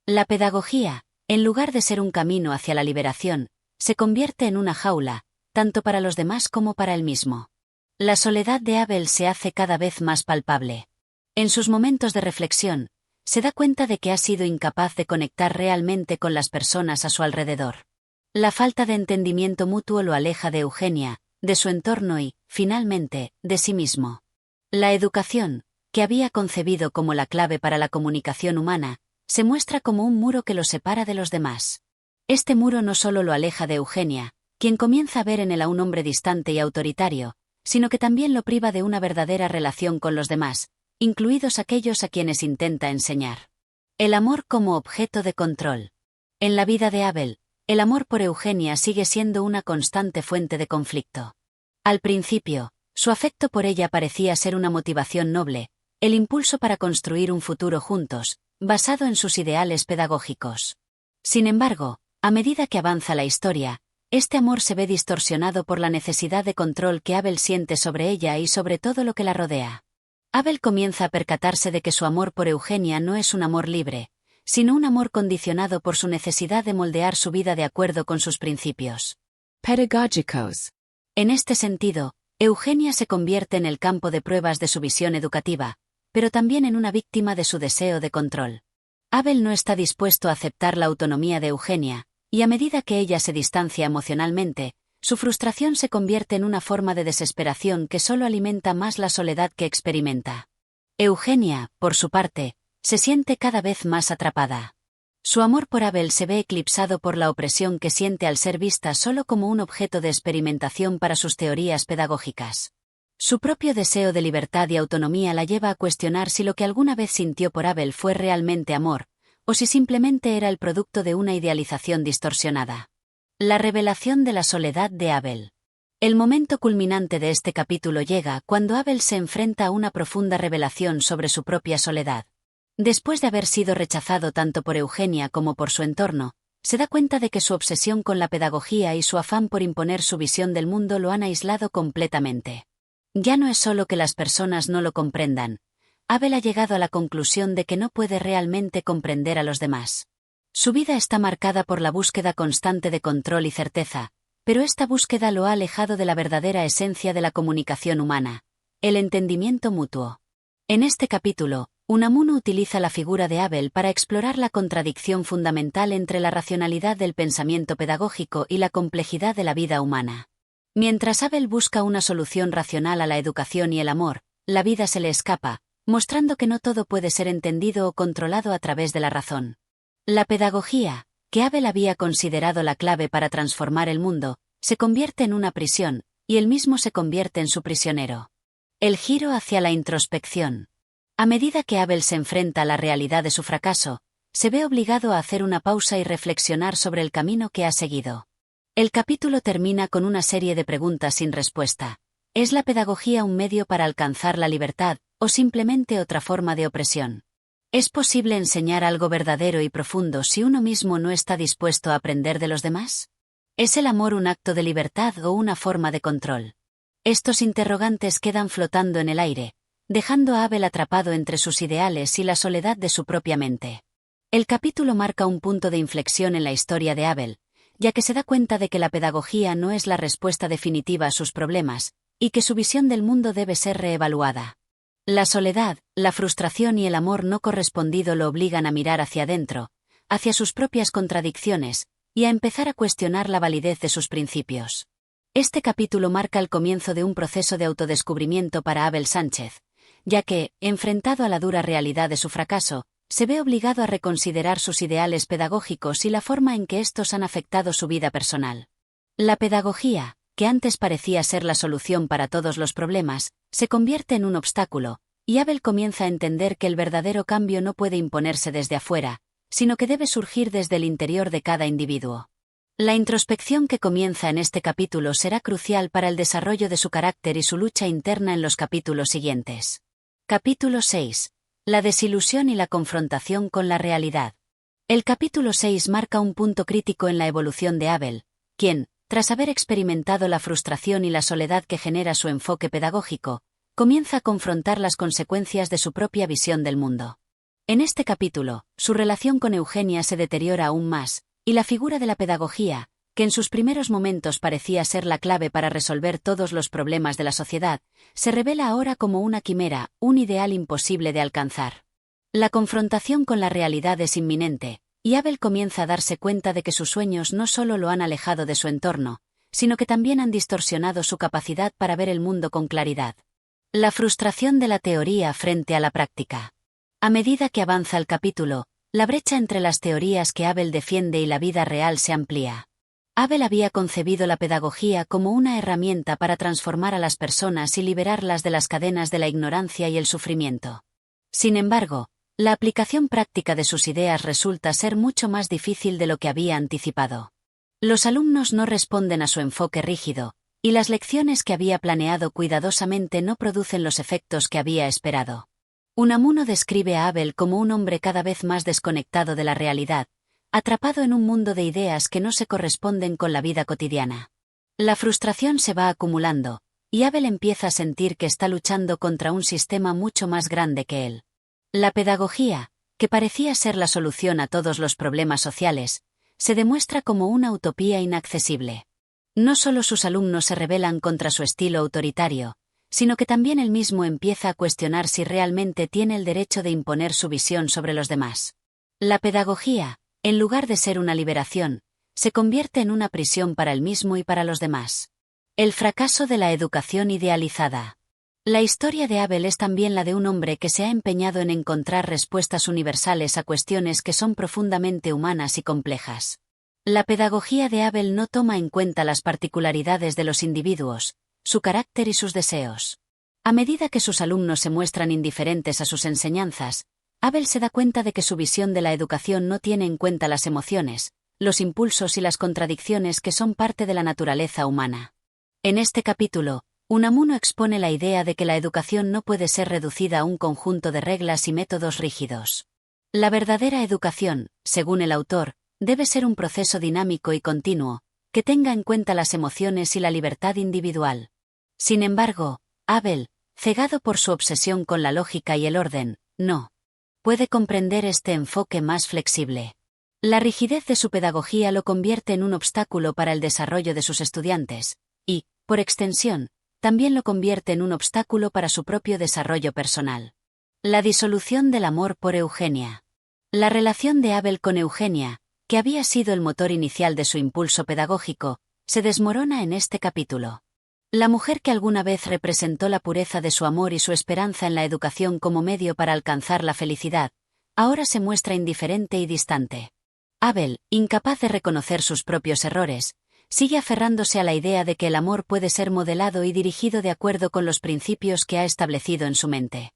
La pedagogía, en lugar de ser un camino hacia la liberación, se convierte en una jaula, tanto para los demás como para él mismo. La soledad de Abel se hace cada vez más palpable. En sus momentos de reflexión, se da cuenta de que ha sido incapaz de conectar realmente con las personas a su alrededor. La falta de entendimiento mutuo lo aleja de Eugenia, de su entorno y, finalmente, de sí mismo. La educación, que había concebido como la clave para la comunicación humana, se muestra como un muro que lo separa de los demás. Este muro no solo lo aleja de Eugenia, quien comienza a ver en él a un hombre distante y autoritario, sino que también lo priva de una verdadera relación con los demás, incluidos aquellos a quienes intenta enseñar. El amor como objeto de control. En la vida de Abel, el amor por Eugenia sigue siendo una constante fuente de conflicto. Al principio, su afecto por ella parecía ser una motivación noble, el impulso para construir un futuro juntos, basado en sus ideales pedagógicos. Sin embargo, a medida que avanza la historia, este amor se ve distorsionado por la necesidad de control que Abel siente sobre ella y sobre todo lo que la rodea. Abel comienza a percatarse de que su amor por Eugenia no es un amor libre, sino un amor condicionado por su necesidad de moldear su vida de acuerdo con sus principios pedagógicos. En este sentido, Eugenia se convierte en el campo de pruebas de su visión educativa, pero también en una víctima de su deseo de control. Abel no está dispuesto a aceptar la autonomía de Eugenia, y a medida que ella se distancia emocionalmente, su frustración se convierte en una forma de desesperación que solo alimenta más la soledad que experimenta. Eugenia, por su parte, se siente cada vez más atrapada. Su amor por Abel se ve eclipsado por la opresión que siente al ser vista solo como un objeto de experimentación para sus teorías pedagógicas. Su propio deseo de libertad y autonomía la lleva a cuestionar si lo que alguna vez sintió por Abel fue realmente amor, o si simplemente era el producto de una idealización distorsionada. La revelación de la soledad de Abel. El momento culminante de este capítulo llega cuando Abel se enfrenta a una profunda revelación sobre su propia soledad. Después de haber sido rechazado tanto por Eugenia como por su entorno, se da cuenta de que su obsesión con la pedagogía y su afán por imponer su visión del mundo lo han aislado completamente. Ya no es solo que las personas no lo comprendan. Abel ha llegado a la conclusión de que no puede realmente comprender a los demás. Su vida está marcada por la búsqueda constante de control y certeza, pero esta búsqueda lo ha alejado de la verdadera esencia de la comunicación humana, el entendimiento mutuo. En este capítulo, Unamuno utiliza la figura de Abel para explorar la contradicción fundamental entre la racionalidad del pensamiento pedagógico y la complejidad de la vida humana. Mientras Abel busca una solución racional a la educación y el amor, la vida se le escapa, mostrando que no todo puede ser entendido o controlado a través de la razón. La pedagogía, que Abel había considerado la clave para transformar el mundo, se convierte en una prisión, y él mismo se convierte en su prisionero. El giro hacia la introspección. A medida que Abel se enfrenta a la realidad de su fracaso, se ve obligado a hacer una pausa y reflexionar sobre el camino que ha seguido. El capítulo termina con una serie de preguntas sin respuesta. ¿Es la pedagogía un medio para alcanzar la libertad, o simplemente otra forma de opresión? ¿Es posible enseñar algo verdadero y profundo si uno mismo no está dispuesto a aprender de los demás? ¿Es el amor un acto de libertad o una forma de control? Estos interrogantes quedan flotando en el aire, dejando a Abel atrapado entre sus ideales y la soledad de su propia mente. El capítulo marca un punto de inflexión en la historia de Abel, ya que se da cuenta de que la pedagogía no es la respuesta definitiva a sus problemas, y que su visión del mundo debe ser reevaluada. La soledad, la frustración y el amor no correspondido lo obligan a mirar hacia adentro, hacia sus propias contradicciones, y a empezar a cuestionar la validez de sus principios. Este capítulo marca el comienzo de un proceso de autodescubrimiento para Abel Sánchez, ya que, enfrentado a la dura realidad de su fracaso, se ve obligado a reconsiderar sus ideales pedagógicos y la forma en que estos han afectado su vida personal. La pedagogía, que antes parecía ser la solución para todos los problemas, se convierte en un obstáculo, y Abel comienza a entender que el verdadero cambio no puede imponerse desde afuera, sino que debe surgir desde el interior de cada individuo. La introspección que comienza en este capítulo será crucial para el desarrollo de su carácter y su lucha interna en los capítulos siguientes. Capítulo 6. La desilusión y la confrontación con la realidad. El capítulo 6 marca un punto crítico en la evolución de Abel, quien, tras haber experimentado la frustración y la soledad que genera su enfoque pedagógico, comienza a confrontar las consecuencias de su propia visión del mundo. En este capítulo, su relación con Eugenia se deteriora aún más, y la figura de la pedagogía, que en sus primeros momentos parecía ser la clave para resolver todos los problemas de la sociedad, se revela ahora como una quimera, un ideal imposible de alcanzar. La confrontación con la realidad es inminente, y Abel comienza a darse cuenta de que sus sueños no solo lo han alejado de su entorno, sino que también han distorsionado su capacidad para ver el mundo con claridad. La frustración de la teoría frente a la práctica. A medida que avanza el capítulo, la brecha entre las teorías que Abel defiende y la vida real se amplía. Abel había concebido la pedagogía como una herramienta para transformar a las personas y liberarlas de las cadenas de la ignorancia y el sufrimiento. Sin embargo, la aplicación práctica de sus ideas resulta ser mucho más difícil de lo que había anticipado. Los alumnos no responden a su enfoque rígido, y las lecciones que había planeado cuidadosamente no producen los efectos que había esperado. Unamuno describe a Abel como un hombre cada vez más desconectado de la realidad, atrapado en un mundo de ideas que no se corresponden con la vida cotidiana. La frustración se va acumulando, y Abel empieza a sentir que está luchando contra un sistema mucho más grande que él. La pedagogía, que parecía ser la solución a todos los problemas sociales, se demuestra como una utopía inaccesible. No solo sus alumnos se rebelan contra su estilo autoritario, sino que también él mismo empieza a cuestionar si realmente tiene el derecho de imponer su visión sobre los demás. La pedagogía, en lugar de ser una liberación, se convierte en una prisión para él mismo y para los demás. El fracaso de la educación idealizada. La historia de Abel es también la de un hombre que se ha empeñado en encontrar respuestas universales a cuestiones que son profundamente humanas y complejas. La pedagogía de Abel no toma en cuenta las particularidades de los individuos, su carácter y sus deseos. A medida que sus alumnos se muestran indiferentes a sus enseñanzas, Abel se da cuenta de que su visión de la educación no tiene en cuenta las emociones, los impulsos y las contradicciones que son parte de la naturaleza humana. En este capítulo, Unamuno expone la idea de que la educación no puede ser reducida a un conjunto de reglas y métodos rígidos. La verdadera educación, según el autor, debe ser un proceso dinámico y continuo, que tenga en cuenta las emociones y la libertad individual. Sin embargo, Abel, cegado por su obsesión con la lógica y el orden, no puede comprender este enfoque más flexible. La rigidez de su pedagogía lo convierte en un obstáculo para el desarrollo de sus estudiantes, y, por extensión, también lo convierte en un obstáculo para su propio desarrollo personal. La disolución del amor por Eugenia. La relación de Abel con Eugenia, que había sido el motor inicial de su impulso pedagógico, se desmorona en este capítulo. La mujer que alguna vez representó la pureza de su amor y su esperanza en la educación como medio para alcanzar la felicidad, ahora se muestra indiferente y distante. Abel, incapaz de reconocer sus propios errores, sigue aferrándose a la idea de que el amor puede ser modelado y dirigido de acuerdo con los principios que ha establecido en su mente.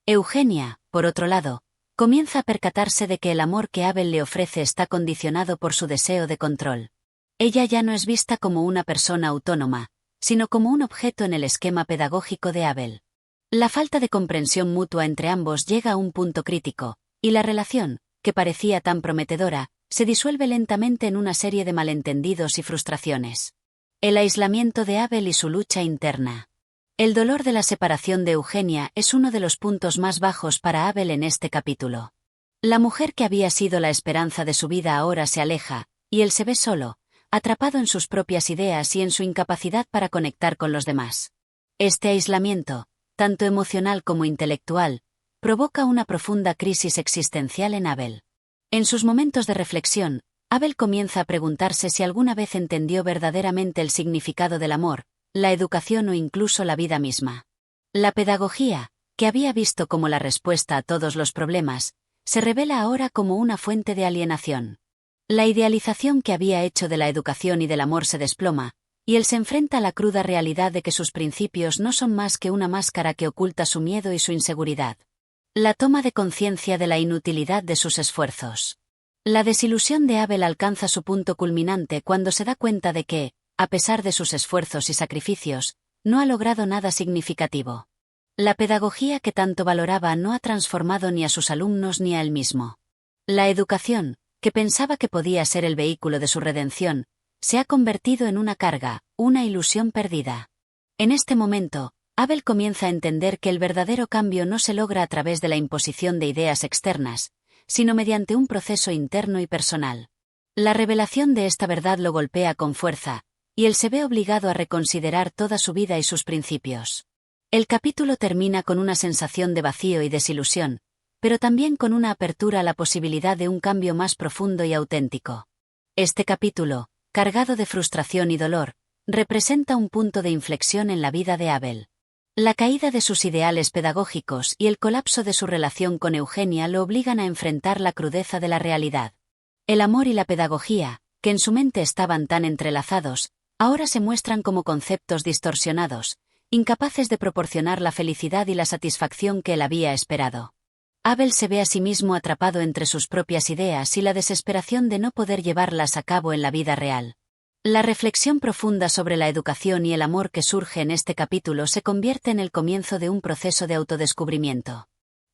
Eugenia, por otro lado, comienza a percatarse de que el amor que Abel le ofrece está condicionado por su deseo de control. Ella ya no es vista como una persona autónoma, sino como un objeto en el esquema pedagógico de Abel. La falta de comprensión mutua entre ambos llega a un punto crítico, y la relación, que parecía tan prometedora, se disuelve lentamente en una serie de malentendidos y frustraciones. El aislamiento de Abel y su lucha interna. El dolor de la separación de Eugenia es uno de los puntos más bajos para Abel en este capítulo. La mujer que había sido la esperanza de su vida ahora se aleja, y él se ve solo, atrapado en sus propias ideas y en su incapacidad para conectar con los demás. Este aislamiento, tanto emocional como intelectual, provoca una profunda crisis existencial en Abel. En sus momentos de reflexión, Abel comienza a preguntarse si alguna vez entendió verdaderamente el significado del amor, la educación o incluso la vida misma. La pedagogía, que había visto como la respuesta a todos los problemas, se revela ahora como una fuente de alienación. La idealización que había hecho de la educación y del amor se desploma, y él se enfrenta a la cruda realidad de que sus principios no son más que una máscara que oculta su miedo y su inseguridad. La toma de conciencia de la inutilidad de sus esfuerzos. La desilusión de Abel alcanza su punto culminante cuando se da cuenta de que, a pesar de sus esfuerzos y sacrificios, no ha logrado nada significativo. La pedagogía que tanto valoraba no ha transformado ni a sus alumnos ni a él mismo. La educación, que pensaba que podía ser el vehículo de su redención, se ha convertido en una carga, una ilusión perdida. En este momento, Abel comienza a entender que el verdadero cambio no se logra a través de la imposición de ideas externas, sino mediante un proceso interno y personal. La revelación de esta verdad lo golpea con fuerza, y él se ve obligado a reconsiderar toda su vida y sus principios. El capítulo termina con una sensación de vacío y desilusión, pero también con una apertura a la posibilidad de un cambio más profundo y auténtico. Este capítulo, cargado de frustración y dolor, representa un punto de inflexión en la vida de Abel. La caída de sus ideales pedagógicos y el colapso de su relación con Eugenia lo obligan a enfrentar la crudeza de la realidad. El amor y la pedagogía, que en su mente estaban tan entrelazados, ahora se muestran como conceptos distorsionados, incapaces de proporcionar la felicidad y la satisfacción que él había esperado. Abel se ve a sí mismo atrapado entre sus propias ideas y la desesperación de no poder llevarlas a cabo en la vida real. La reflexión profunda sobre la educación y el amor que surge en este capítulo se convierte en el comienzo de un proceso de autodescubrimiento.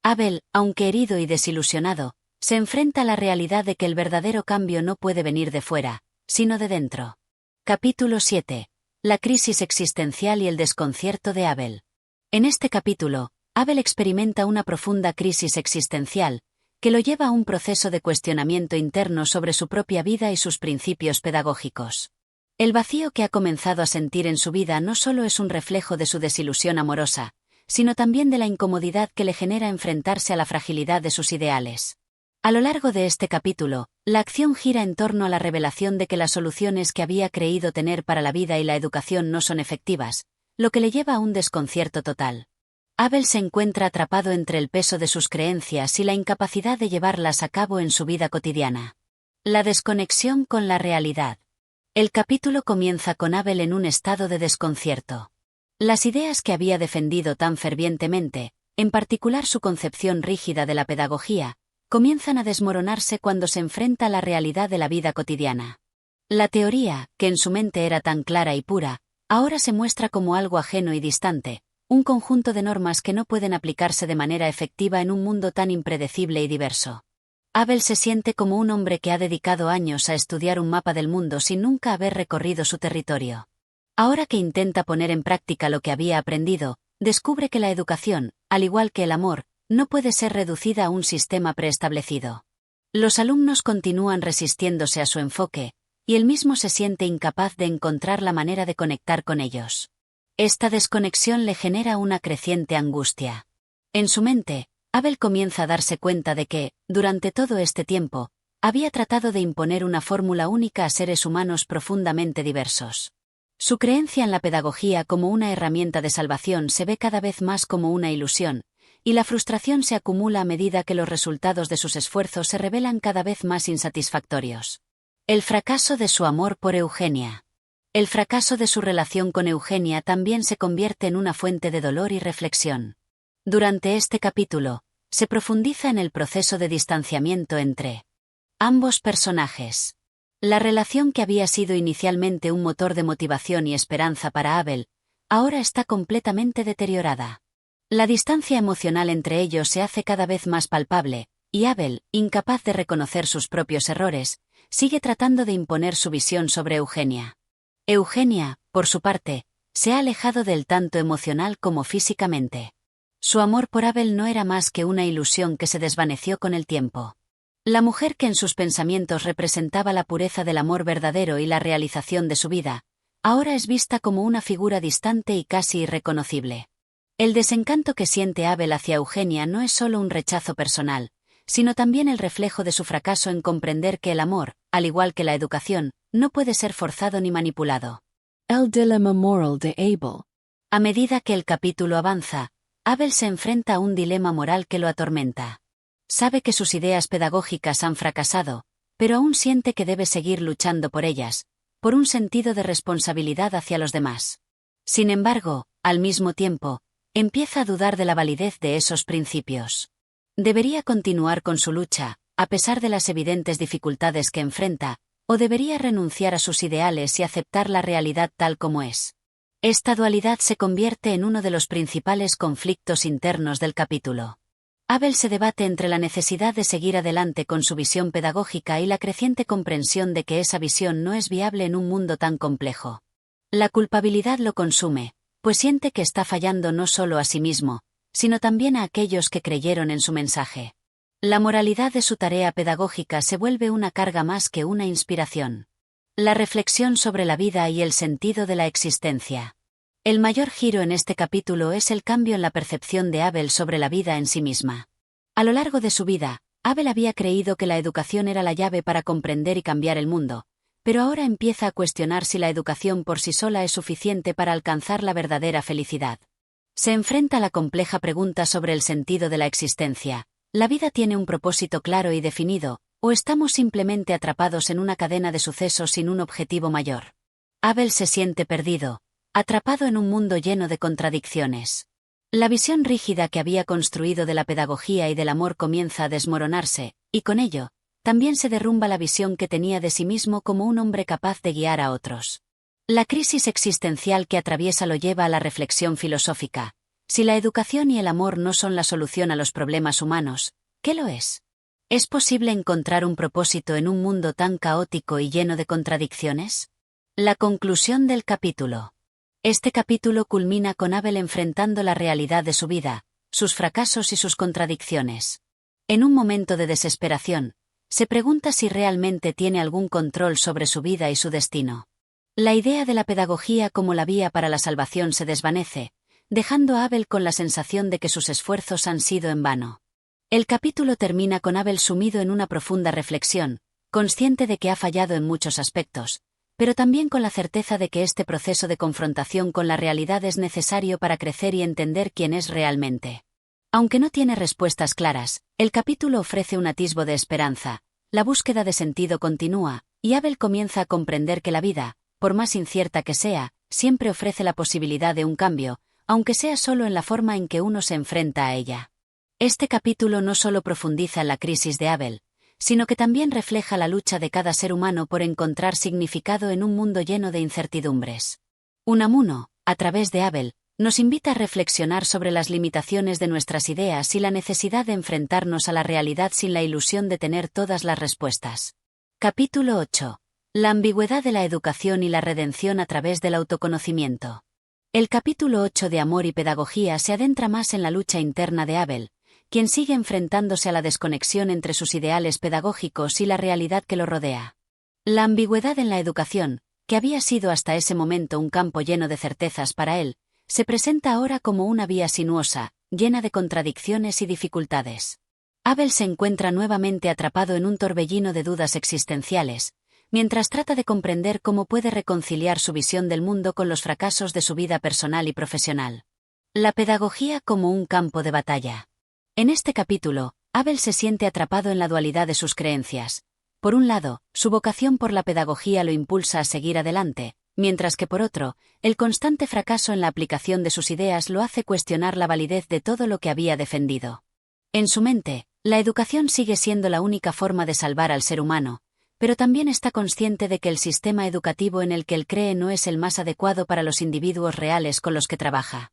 Abel, aunque herido y desilusionado, se enfrenta a la realidad de que el verdadero cambio no puede venir de fuera, sino de dentro. Capítulo 7. la crisis existencial y el desconcierto de Abel. En este capítulo, Abel experimenta una profunda crisis existencial, que lo lleva a un proceso de cuestionamiento interno sobre su propia vida y sus principios pedagógicos. El vacío que ha comenzado a sentir en su vida no solo es un reflejo de su desilusión amorosa, sino también de la incomodidad que le genera enfrentarse a la fragilidad de sus ideales. A lo largo de este capítulo, la acción gira en torno a la revelación de que las soluciones que había creído tener para la vida y la educación no son efectivas, lo que le lleva a un desconcierto total. Abel se encuentra atrapado entre el peso de sus creencias y la incapacidad de llevarlas a cabo en su vida cotidiana. La desconexión con la realidad. El capítulo comienza con Abel en un estado de desconcierto. Las ideas que había defendido tan fervientemente, en particular su concepción rígida de la pedagogía, comienzan a desmoronarse cuando se enfrenta a la realidad de la vida cotidiana. La teoría, que en su mente era tan clara y pura, ahora se muestra como algo ajeno y distante, un conjunto de normas que no pueden aplicarse de manera efectiva en un mundo tan impredecible y diverso. Abel se siente como un hombre que ha dedicado años a estudiar un mapa del mundo sin nunca haber recorrido su territorio. Ahora que intenta poner en práctica lo que había aprendido, descubre que la educación, al igual que el amor, no puede ser reducida a un sistema preestablecido. Los alumnos continúan resistiéndose a su enfoque, y él mismo se siente incapaz de encontrar la manera de conectar con ellos. Esta desconexión le genera una creciente angustia. En su mente, Abel comienza a darse cuenta de que, durante todo este tiempo, había tratado de imponer una fórmula única a seres humanos profundamente diversos. Su creencia en la pedagogía como una herramienta de salvación se ve cada vez más como una ilusión, y la frustración se acumula a medida que los resultados de sus esfuerzos se revelan cada vez más insatisfactorios. El fracaso de su amor por Eugenia. El fracaso de su relación con Eugenia también se convierte en una fuente de dolor y reflexión. Durante este capítulo, se profundiza en el proceso de distanciamiento entre ambos personajes. La relación que había sido inicialmente un motor de motivación y esperanza para Abel, ahora está completamente deteriorada. La distancia emocional entre ellos se hace cada vez más palpable, y Abel, incapaz de reconocer sus propios errores, sigue tratando de imponer su visión sobre Eugenia. Eugenia, por su parte, se ha alejado del tanto emocional como físicamente. Su amor por Abel no era más que una ilusión que se desvaneció con el tiempo. La mujer que en sus pensamientos representaba la pureza del amor verdadero y la realización de su vida, ahora es vista como una figura distante y casi irreconocible. El desencanto que siente Abel hacia Eugenia no es solo un rechazo personal, sino también el reflejo de su fracaso en comprender que el amor, al igual que la educación, no puede ser forzado ni manipulado. El dilema moral de Abel. A medida que el capítulo avanza, Abel se enfrenta a un dilema moral que lo atormenta. Sabe que sus ideas pedagógicas han fracasado, pero aún siente que debe seguir luchando por ellas, por un sentido de responsabilidad hacia los demás. Sin embargo, al mismo tiempo, empieza a dudar de la validez de esos principios. ¿Debería continuar con su lucha, a pesar de las evidentes dificultades que enfrenta, o debería renunciar a sus ideales y aceptar la realidad tal como es? Esta dualidad se convierte en uno de los principales conflictos internos del capítulo. Abel se debate entre la necesidad de seguir adelante con su visión pedagógica y la creciente comprensión de que esa visión no es viable en un mundo tan complejo. La culpabilidad lo consume, pues siente que está fallando no solo a sí mismo, sino también a aquellos que creyeron en su mensaje. La moralidad de su tarea pedagógica se vuelve una carga más que una inspiración. La reflexión sobre la vida y el sentido de la existencia. El mayor giro en este capítulo es el cambio en la percepción de Abel sobre la vida en sí misma. A lo largo de su vida, Abel había creído que la educación era la llave para comprender y cambiar el mundo, pero ahora empieza a cuestionar si la educación por sí sola es suficiente para alcanzar la verdadera felicidad. Se enfrenta a la compleja pregunta sobre el sentido de la existencia. ¿La vida tiene un propósito claro y definido, o estamos simplemente atrapados en una cadena de sucesos sin un objetivo mayor? Abel se siente perdido, atrapado en un mundo lleno de contradicciones. La visión rígida que había construido de la pedagogía y del amor comienza a desmoronarse, y con ello, también se derrumba la visión que tenía de sí mismo como un hombre capaz de guiar a otros. La crisis existencial que atraviesa lo lleva a la reflexión filosófica. Si la educación y el amor no son la solución a los problemas humanos, ¿qué lo es? ¿Es posible encontrar un propósito en un mundo tan caótico y lleno de contradicciones? La conclusión del capítulo. Este capítulo culmina con Abel enfrentando la realidad de su vida, sus fracasos y sus contradicciones. En un momento de desesperación, se pregunta si realmente tiene algún control sobre su vida y su destino. La idea de la pedagogía como la vía para la salvación se desvanece, dejando a Abel con la sensación de que sus esfuerzos han sido en vano. El capítulo termina con Abel sumido en una profunda reflexión, consciente de que ha fallado en muchos aspectos, pero también con la certeza de que este proceso de confrontación con la realidad es necesario para crecer y entender quién es realmente. Aunque no tiene respuestas claras, el capítulo ofrece un atisbo de esperanza, la búsqueda de sentido continúa, y Abel comienza a comprender que la vida, por más incierta que sea, siempre ofrece la posibilidad de un cambio, aunque sea solo en la forma en que uno se enfrenta a ella. Este capítulo no solo profundiza en la crisis de Abel, sino que también refleja la lucha de cada ser humano por encontrar significado en un mundo lleno de incertidumbres. Unamuno, a través de Abel, nos invita a reflexionar sobre las limitaciones de nuestras ideas y la necesidad de enfrentarnos a la realidad sin la ilusión de tener todas las respuestas. Capítulo 8. La ambigüedad de la educación y la redención a través del autoconocimiento. El capítulo 8 de Amor y Pedagogía se adentra más en la lucha interna de Abel, quien sigue enfrentándose a la desconexión entre sus ideales pedagógicos y la realidad que lo rodea. La ambigüedad en la educación, que había sido hasta ese momento un campo lleno de certezas para él, se presenta ahora como una vía sinuosa, llena de contradicciones y dificultades. Abel se encuentra nuevamente atrapado en un torbellino de dudas existenciales, mientras trata de comprender cómo puede reconciliar su visión del mundo con los fracasos de su vida personal y profesional. La pedagogía como un campo de batalla. En este capítulo, Abel se siente atrapado en la dualidad de sus creencias. Por un lado, su vocación por la pedagogía lo impulsa a seguir adelante, mientras que por otro, el constante fracaso en la aplicación de sus ideas lo hace cuestionar la validez de todo lo que había defendido. En su mente, la educación sigue siendo la única forma de salvar al ser humano, pero también está consciente de que el sistema educativo en el que él cree no es el más adecuado para los individuos reales con los que trabaja.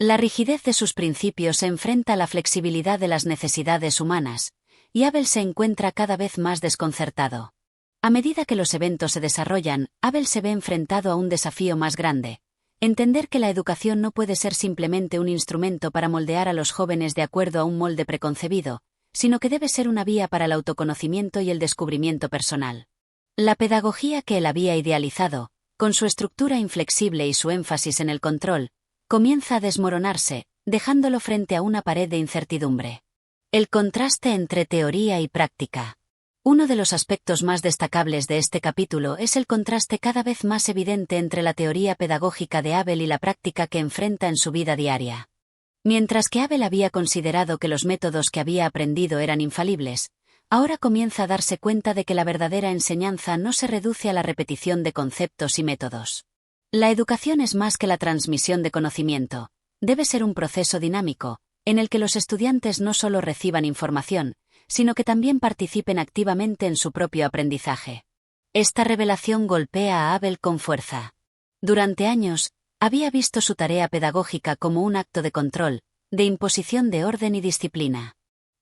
La rigidez de sus principios se enfrenta a la flexibilidad de las necesidades humanas, y Abel se encuentra cada vez más desconcertado. A medida que los eventos se desarrollan, Abel se ve enfrentado a un desafío más grande: entender que la educación no puede ser simplemente un instrumento para moldear a los jóvenes de acuerdo a un molde preconcebido, sino que debe ser una vía para el autoconocimiento y el descubrimiento personal. La pedagogía que él había idealizado, con su estructura inflexible y su énfasis en el control, comienza a desmoronarse, dejándolo frente a una pared de incertidumbre. El contraste entre teoría y práctica. Uno de los aspectos más destacables de este capítulo es el contraste cada vez más evidente entre la teoría pedagógica de Abel y la práctica que enfrenta en su vida diaria. Mientras que Abel había considerado que los métodos que había aprendido eran infalibles, ahora comienza a darse cuenta de que la verdadera enseñanza no se reduce a la repetición de conceptos y métodos. La educación es más que la transmisión de conocimiento, debe ser un proceso dinámico, en el que los estudiantes no solo reciban información, sino que también participen activamente en su propio aprendizaje. Esta revelación golpea a Abel con fuerza. Durante años, había visto su tarea pedagógica como un acto de control, de imposición de orden y disciplina.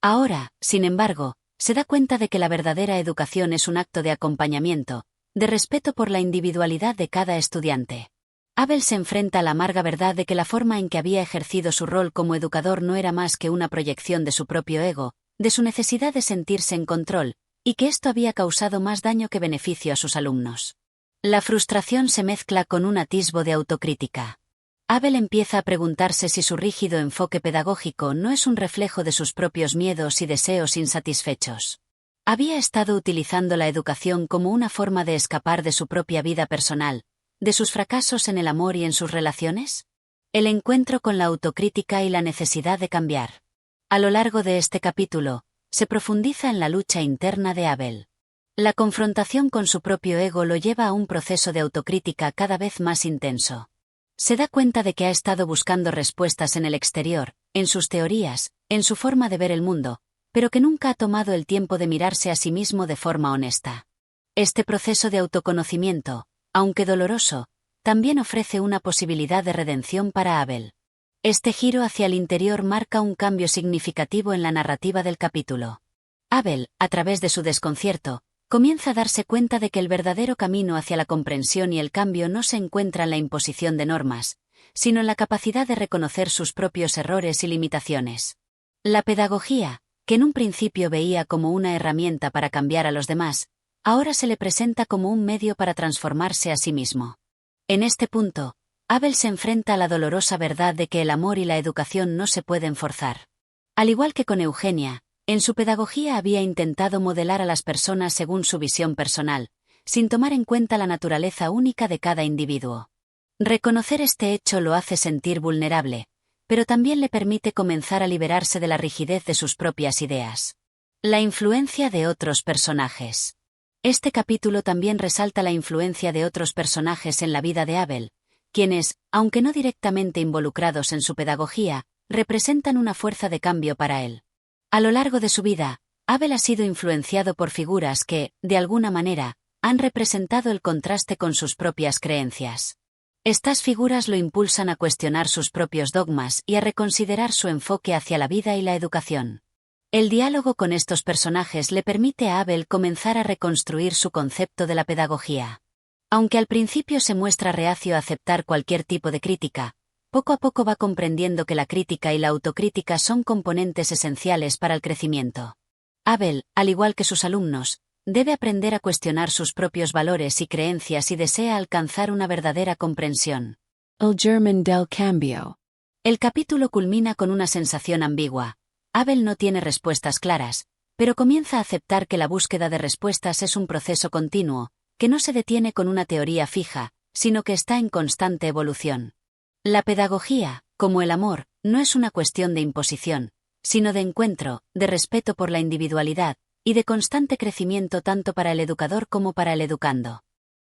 Ahora, sin embargo, se da cuenta de que la verdadera educación es un acto de acompañamiento, de respeto por la individualidad de cada estudiante. Abel se enfrenta a la amarga verdad de que la forma en que había ejercido su rol como educador no era más que una proyección de su propio ego, de su necesidad de sentirse en control, y que esto había causado más daño que beneficio a sus alumnos. La frustración se mezcla con un atisbo de autocrítica. Abel empieza a preguntarse si su rígido enfoque pedagógico no es un reflejo de sus propios miedos y deseos insatisfechos. Había estado utilizando la educación como una forma de escapar de su propia vida personal, de sus fracasos en el amor y en sus relaciones. El encuentro con la autocrítica y la necesidad de cambiar. A lo largo de este capítulo, se profundiza en la lucha interna de Abel. La confrontación con su propio ego lo lleva a un proceso de autocrítica cada vez más intenso. Se da cuenta de que ha estado buscando respuestas en el exterior, en sus teorías, en su forma de ver el mundo, pero que nunca ha tomado el tiempo de mirarse a sí mismo de forma honesta. Este proceso de autoconocimiento, aunque doloroso, también ofrece una posibilidad de redención para Abel. Este giro hacia el interior marca un cambio significativo en la narrativa del capítulo. Abel, a través de su desconcierto, comienza a darse cuenta de que el verdadero camino hacia la comprensión y el cambio no se encuentra en la imposición de normas, sino en la capacidad de reconocer sus propios errores y limitaciones. La pedagogía, que en un principio veía como una herramienta para cambiar a los demás, ahora se le presenta como un medio para transformarse a sí mismo. En este punto, Abel se enfrenta a la dolorosa verdad de que el amor y la educación no se pueden forzar. Al igual que con Eugenia, en su pedagogía había intentado modelar a las personas según su visión personal, sin tomar en cuenta la naturaleza única de cada individuo. Reconocer este hecho lo hace sentir vulnerable, pero también le permite comenzar a liberarse de la rigidez de sus propias ideas. La influencia de otros personajes. Este capítulo también resalta la influencia de otros personajes en la vida de Abel, quienes, aunque no directamente involucrados en su pedagogía, representan una fuerza de cambio para él. A lo largo de su vida, Abel ha sido influenciado por figuras que, de alguna manera, han representado el contraste con sus propias creencias. Estas figuras lo impulsan a cuestionar sus propios dogmas y a reconsiderar su enfoque hacia la vida y la educación. El diálogo con estos personajes le permite a Abel comenzar a reconstruir su concepto de la pedagogía. Aunque al principio se muestra reacio a aceptar cualquier tipo de crítica, poco a poco va comprendiendo que la crítica y la autocrítica son componentes esenciales para el crecimiento. Abel, al igual que sus alumnos, debe aprender a cuestionar sus propios valores y creencias si desea alcanzar una verdadera comprensión. El germen del cambio. El capítulo culmina con una sensación ambigua. Abel no tiene respuestas claras, pero comienza a aceptar que la búsqueda de respuestas es un proceso continuo, que no se detiene con una teoría fija, sino que está en constante evolución. La pedagogía, como el amor, no es una cuestión de imposición, sino de encuentro, de respeto por la individualidad, y de constante crecimiento tanto para el educador como para el educando.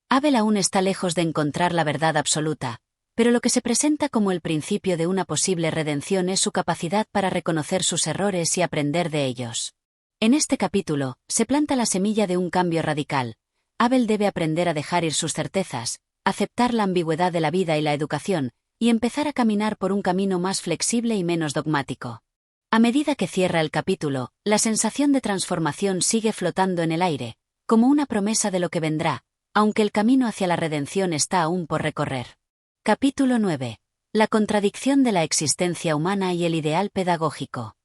Abel aún está lejos de encontrar la verdad absoluta, pero lo que se presenta como el principio de una posible redención es su capacidad para reconocer sus errores y aprender de ellos. En este capítulo, se planta la semilla de un cambio radical. Abel debe aprender a dejar ir sus certezas, aceptar la ambigüedad de la vida y la educación, y empezar a caminar por un camino más flexible y menos dogmático. A medida que cierra el capítulo, la sensación de transformación sigue flotando en el aire, como una promesa de lo que vendrá, aunque el camino hacia la redención está aún por recorrer. Capítulo 9. La contradicción de la existencia humana y el ideal pedagógico.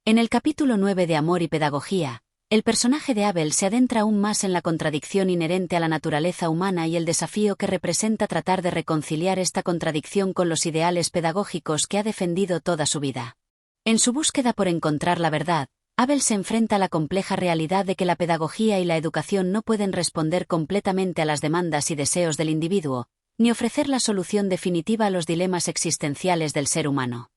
En el capítulo 9 de Amor y Pedagogía, el personaje de Abel se adentra aún más en la contradicción inherente a la naturaleza humana y el desafío que representa tratar de reconciliar esta contradicción con los ideales pedagógicos que ha defendido toda su vida. En su búsqueda por encontrar la verdad, Abel se enfrenta a la compleja realidad de que la pedagogía y la educación no pueden responder completamente a las demandas y deseos del individuo, ni ofrecer la solución definitiva a los dilemas existenciales del ser humano.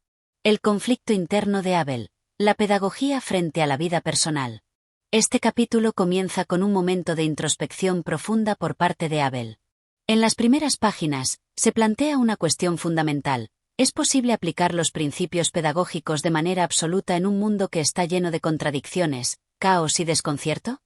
El conflicto interno de Abel, la pedagogía frente a la vida personal. Este capítulo comienza con un momento de introspección profunda por parte de Abel. En las primeras páginas, se plantea una cuestión fundamental. ¿Es posible aplicar los principios pedagógicos de manera absoluta en un mundo que está lleno de contradicciones, caos y desconcierto?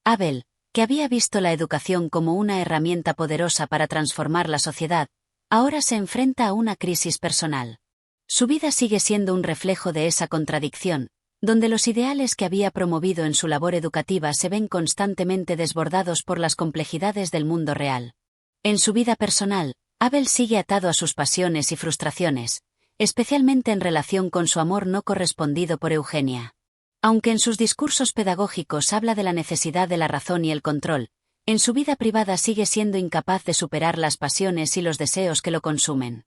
Abel, que había visto la educación como una herramienta poderosa para transformar la sociedad, ahora se enfrenta a una crisis personal. Su vida sigue siendo un reflejo de esa contradicción, donde los ideales que había promovido en su labor educativa se ven constantemente desbordados por las complejidades del mundo real. En su vida personal, Abel sigue atado a sus pasiones y frustraciones, especialmente en relación con su amor no correspondido por Eugenia. Aunque en sus discursos pedagógicos habla de la necesidad de la razón y el control, en su vida privada sigue siendo incapaz de superar las pasiones y los deseos que lo consumen.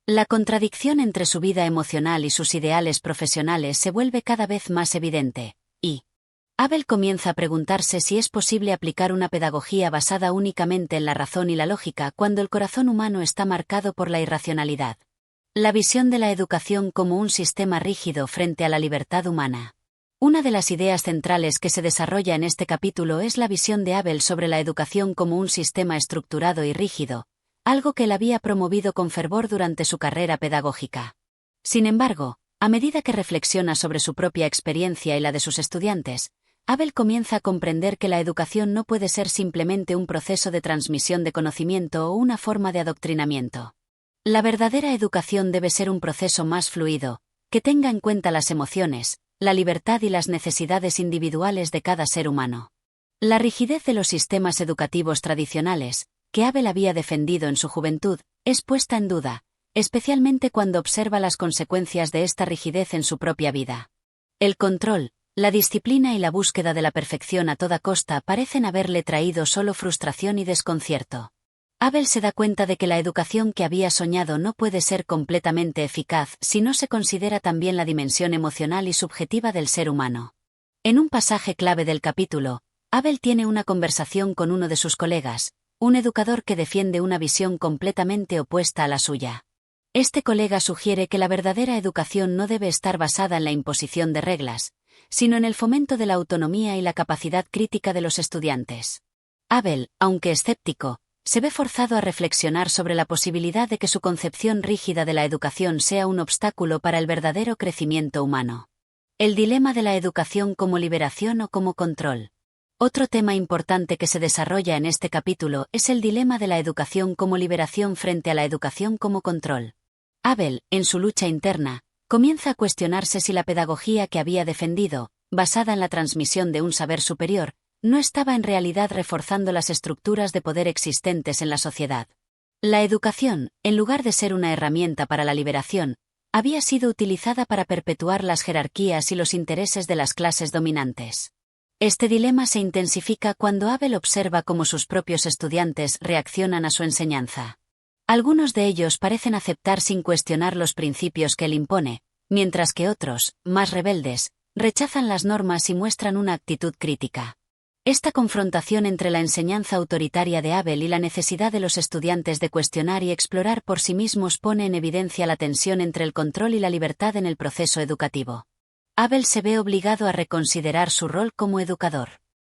La contradicción entre su vida emocional y sus ideales profesionales se vuelve cada vez más evidente, y Abel comienza a preguntarse si es posible aplicar una pedagogía basada únicamente en la razón y la lógica cuando el corazón humano está marcado por la irracionalidad. La visión de la educación como un sistema rígido frente a la libertad humana. Una de las ideas centrales que se desarrolla en este capítulo es la visión de Abel sobre la educación como un sistema estructurado y rígido, algo que él había promovido con fervor durante su carrera pedagógica. Sin embargo, a medida que reflexiona sobre su propia experiencia y la de sus estudiantes, Abel comienza a comprender que la educación no puede ser simplemente un proceso de transmisión de conocimiento o una forma de adoctrinamiento. La verdadera educación debe ser un proceso más fluido, que tenga en cuenta las emociones, la libertad y las necesidades individuales de cada ser humano. La rigidez de los sistemas educativos tradicionales, que Abel había defendido en su juventud, es puesta en duda, especialmente cuando observa las consecuencias de esta rigidez en su propia vida. El control, la disciplina y la búsqueda de la perfección a toda costa parecen haberle traído solo frustración y desconcierto. Abel se da cuenta de que la educación que había soñado no puede ser completamente eficaz si no se considera también la dimensión emocional y subjetiva del ser humano. En un pasaje clave del capítulo, Abel tiene una conversación con uno de sus colegas, un educador que defiende una visión completamente opuesta a la suya. Este colega sugiere que la verdadera educación no debe estar basada en la imposición de reglas, sino en el fomento de la autonomía y la capacidad crítica de los estudiantes. Abel, aunque escéptico, se ve forzado a reflexionar sobre la posibilidad de que su concepción rígida de la educación sea un obstáculo para el verdadero crecimiento humano. El dilema de la educación como liberación o como control. Otro tema importante que se desarrolla en este capítulo es el dilema de la educación como liberación frente a la educación como control. Abel, en su lucha interna, comienza a cuestionarse si la pedagogía que había defendido, basada en la transmisión de un saber superior, no estaba en realidad reforzando las estructuras de poder existentes en la sociedad. La educación, en lugar de ser una herramienta para la liberación, había sido utilizada para perpetuar las jerarquías y los intereses de las clases dominantes. Este dilema se intensifica cuando Abel observa cómo sus propios estudiantes reaccionan a su enseñanza. Algunos de ellos parecen aceptar sin cuestionar los principios que él impone, mientras que otros, más rebeldes, rechazan las normas y muestran una actitud crítica. Esta confrontación entre la enseñanza autoritaria de Abel y la necesidad de los estudiantes de cuestionar y explorar por sí mismos pone en evidencia la tensión entre el control y la libertad en el proceso educativo. Abel se ve obligado a reconsiderar su rol como educador.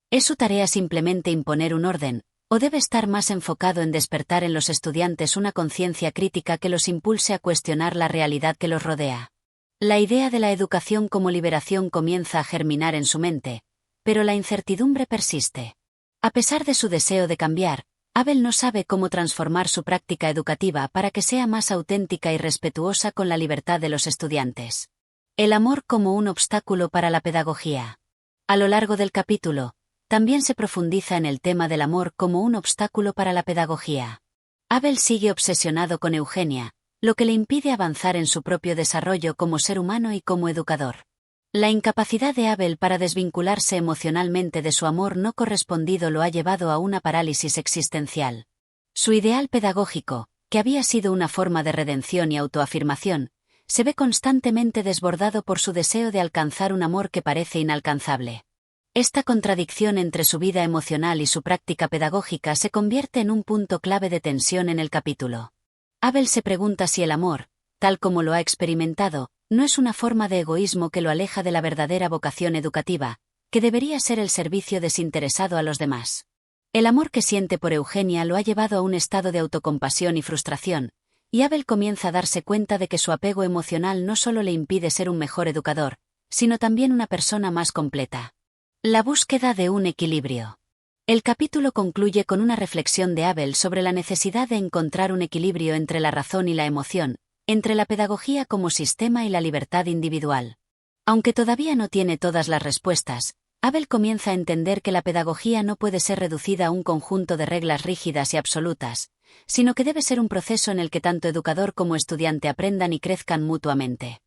¿Es su tarea simplemente imponer un orden, o debe estar más enfocado en despertar en los estudiantes una conciencia crítica que los impulse a cuestionar la realidad que los rodea? La idea de la educación como liberación comienza a germinar en su mente, pero la incertidumbre persiste. A pesar de su deseo de cambiar, Abel no sabe cómo transformar su práctica educativa para que sea más auténtica y respetuosa con la libertad de los estudiantes. El amor como un obstáculo para la pedagogía. A lo largo del capítulo, también se profundiza en el tema del amor como un obstáculo para la pedagogía. Abel sigue obsesionado con Eugenia, lo que le impide avanzar en su propio desarrollo como ser humano y como educador. La incapacidad de Abel para desvincularse emocionalmente de su amor no correspondido lo ha llevado a una parálisis existencial. Su ideal pedagógico, que había sido una forma de redención y autoafirmación, se ve constantemente desbordado por su deseo de alcanzar un amor que parece inalcanzable. Esta contradicción entre su vida emocional y su práctica pedagógica se convierte en un punto clave de tensión en el capítulo. Abel se pregunta si el amor, tal como lo ha experimentado, no es una forma de egoísmo que lo aleja de la verdadera vocación educativa, que debería ser el servicio desinteresado a los demás. El amor que siente por Eugenia lo ha llevado a un estado de autocompasión y frustración, y Abel comienza a darse cuenta de que su apego emocional no solo le impide ser un mejor educador, sino también una persona más completa. La búsqueda de un equilibrio. El capítulo concluye con una reflexión de Abel sobre la necesidad de encontrar un equilibrio entre la razón y la emoción, entre la pedagogía como sistema y la libertad individual. Aunque todavía no tiene todas las respuestas, Abel comienza a entender que la pedagogía no puede ser reducida a un conjunto de reglas rígidas y absolutas, sino que debe ser un proceso en el que tanto educador como estudiante aprendan y crezcan mutuamente.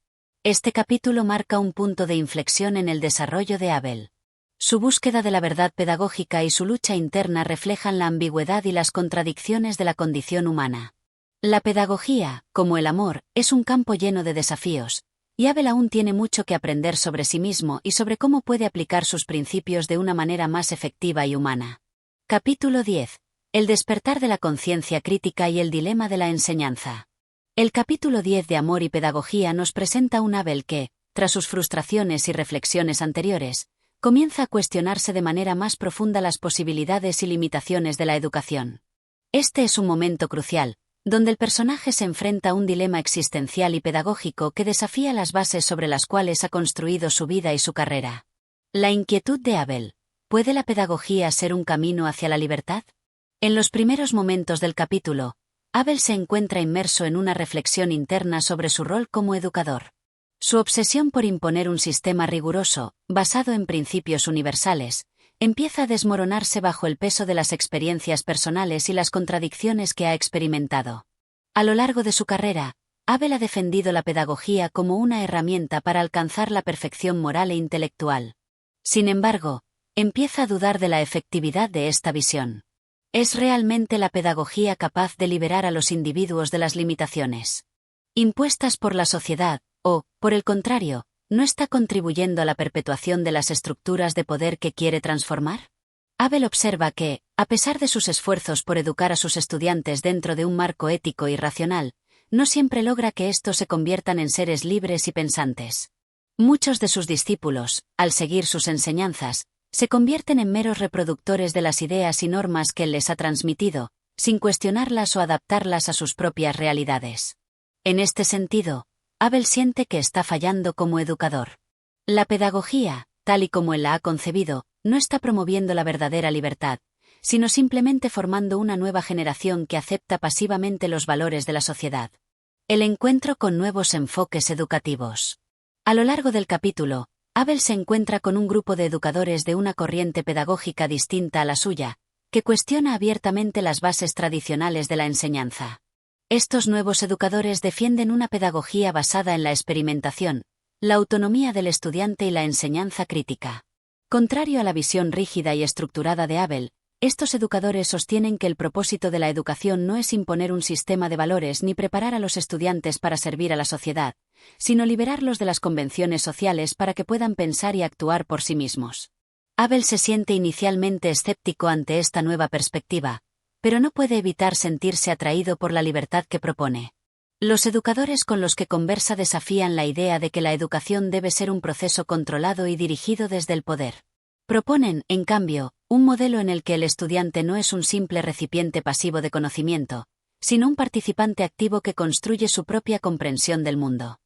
Este capítulo marca un punto de inflexión en el desarrollo de Abel. Su búsqueda de la verdad pedagógica y su lucha interna reflejan la ambigüedad y las contradicciones de la condición humana. La pedagogía, como el amor, es un campo lleno de desafíos, y Abel aún tiene mucho que aprender sobre sí mismo y sobre cómo puede aplicar sus principios de una manera más efectiva y humana. Capítulo 10. El despertar de la conciencia crítica y el dilema de la enseñanza. El capítulo 10 de Amor y Pedagogía nos presenta un Abel que, tras sus frustraciones y reflexiones anteriores, comienza a cuestionarse de manera más profunda las posibilidades y limitaciones de la educación. Este es un momento crucial, donde el personaje se enfrenta a un dilema existencial y pedagógico que desafía las bases sobre las cuales ha construido su vida y su carrera. La inquietud de Abel: ¿puede la pedagogía ser un camino hacia la libertad? En los primeros momentos del capítulo, Abel se encuentra inmerso en una reflexión interna sobre su rol como educador. Su obsesión por imponer un sistema riguroso, basado en principios universales, empieza a desmoronarse bajo el peso de las experiencias personales y las contradicciones que ha experimentado. A lo largo de su carrera, Abel ha defendido la pedagogía como una herramienta para alcanzar la perfección moral e intelectual. Sin embargo, empieza a dudar de la efectividad de esta visión. ¿Es realmente la pedagogía capaz de liberar a los individuos de las limitaciones impuestas por la sociedad, o, por el contrario, no está contribuyendo a la perpetuación de las estructuras de poder que quiere transformar? Abel observa que, a pesar de sus esfuerzos por educar a sus estudiantes dentro de un marco ético y racional, no siempre logra que estos se conviertan en seres libres y pensantes. Muchos de sus discípulos, al seguir sus enseñanzas, se convierten en meros reproductores de las ideas y normas que él les ha transmitido, sin cuestionarlas o adaptarlas a sus propias realidades. En este sentido, Abel siente que está fallando como educador. La pedagogía, tal y como él la ha concebido, no está promoviendo la verdadera libertad, sino simplemente formando una nueva generación que acepta pasivamente los valores de la sociedad. El encuentro con nuevos enfoques educativos. A lo largo del capítulo, Abel se encuentra con un grupo de educadores de una corriente pedagógica distinta a la suya, que cuestiona abiertamente las bases tradicionales de la enseñanza. Estos nuevos educadores defienden una pedagogía basada en la experimentación, la autonomía del estudiante y la enseñanza crítica. Contrario a la visión rígida y estructurada de Abel, estos educadores sostienen que el propósito de la educación no es imponer un sistema de valores ni preparar a los estudiantes para servir a la sociedad, sino liberarlos de las convenciones sociales para que puedan pensar y actuar por sí mismos. Abel se siente inicialmente escéptico ante esta nueva perspectiva, pero no puede evitar sentirse atraído por la libertad que propone. Los educadores con los que conversa desafían la idea de que la educación debe ser un proceso controlado y dirigido desde el poder. Proponen, en cambio, un modelo en el que el estudiante no es un simple recipiente pasivo de conocimiento, sino un participante activo que construye su propia comprensión del mundo.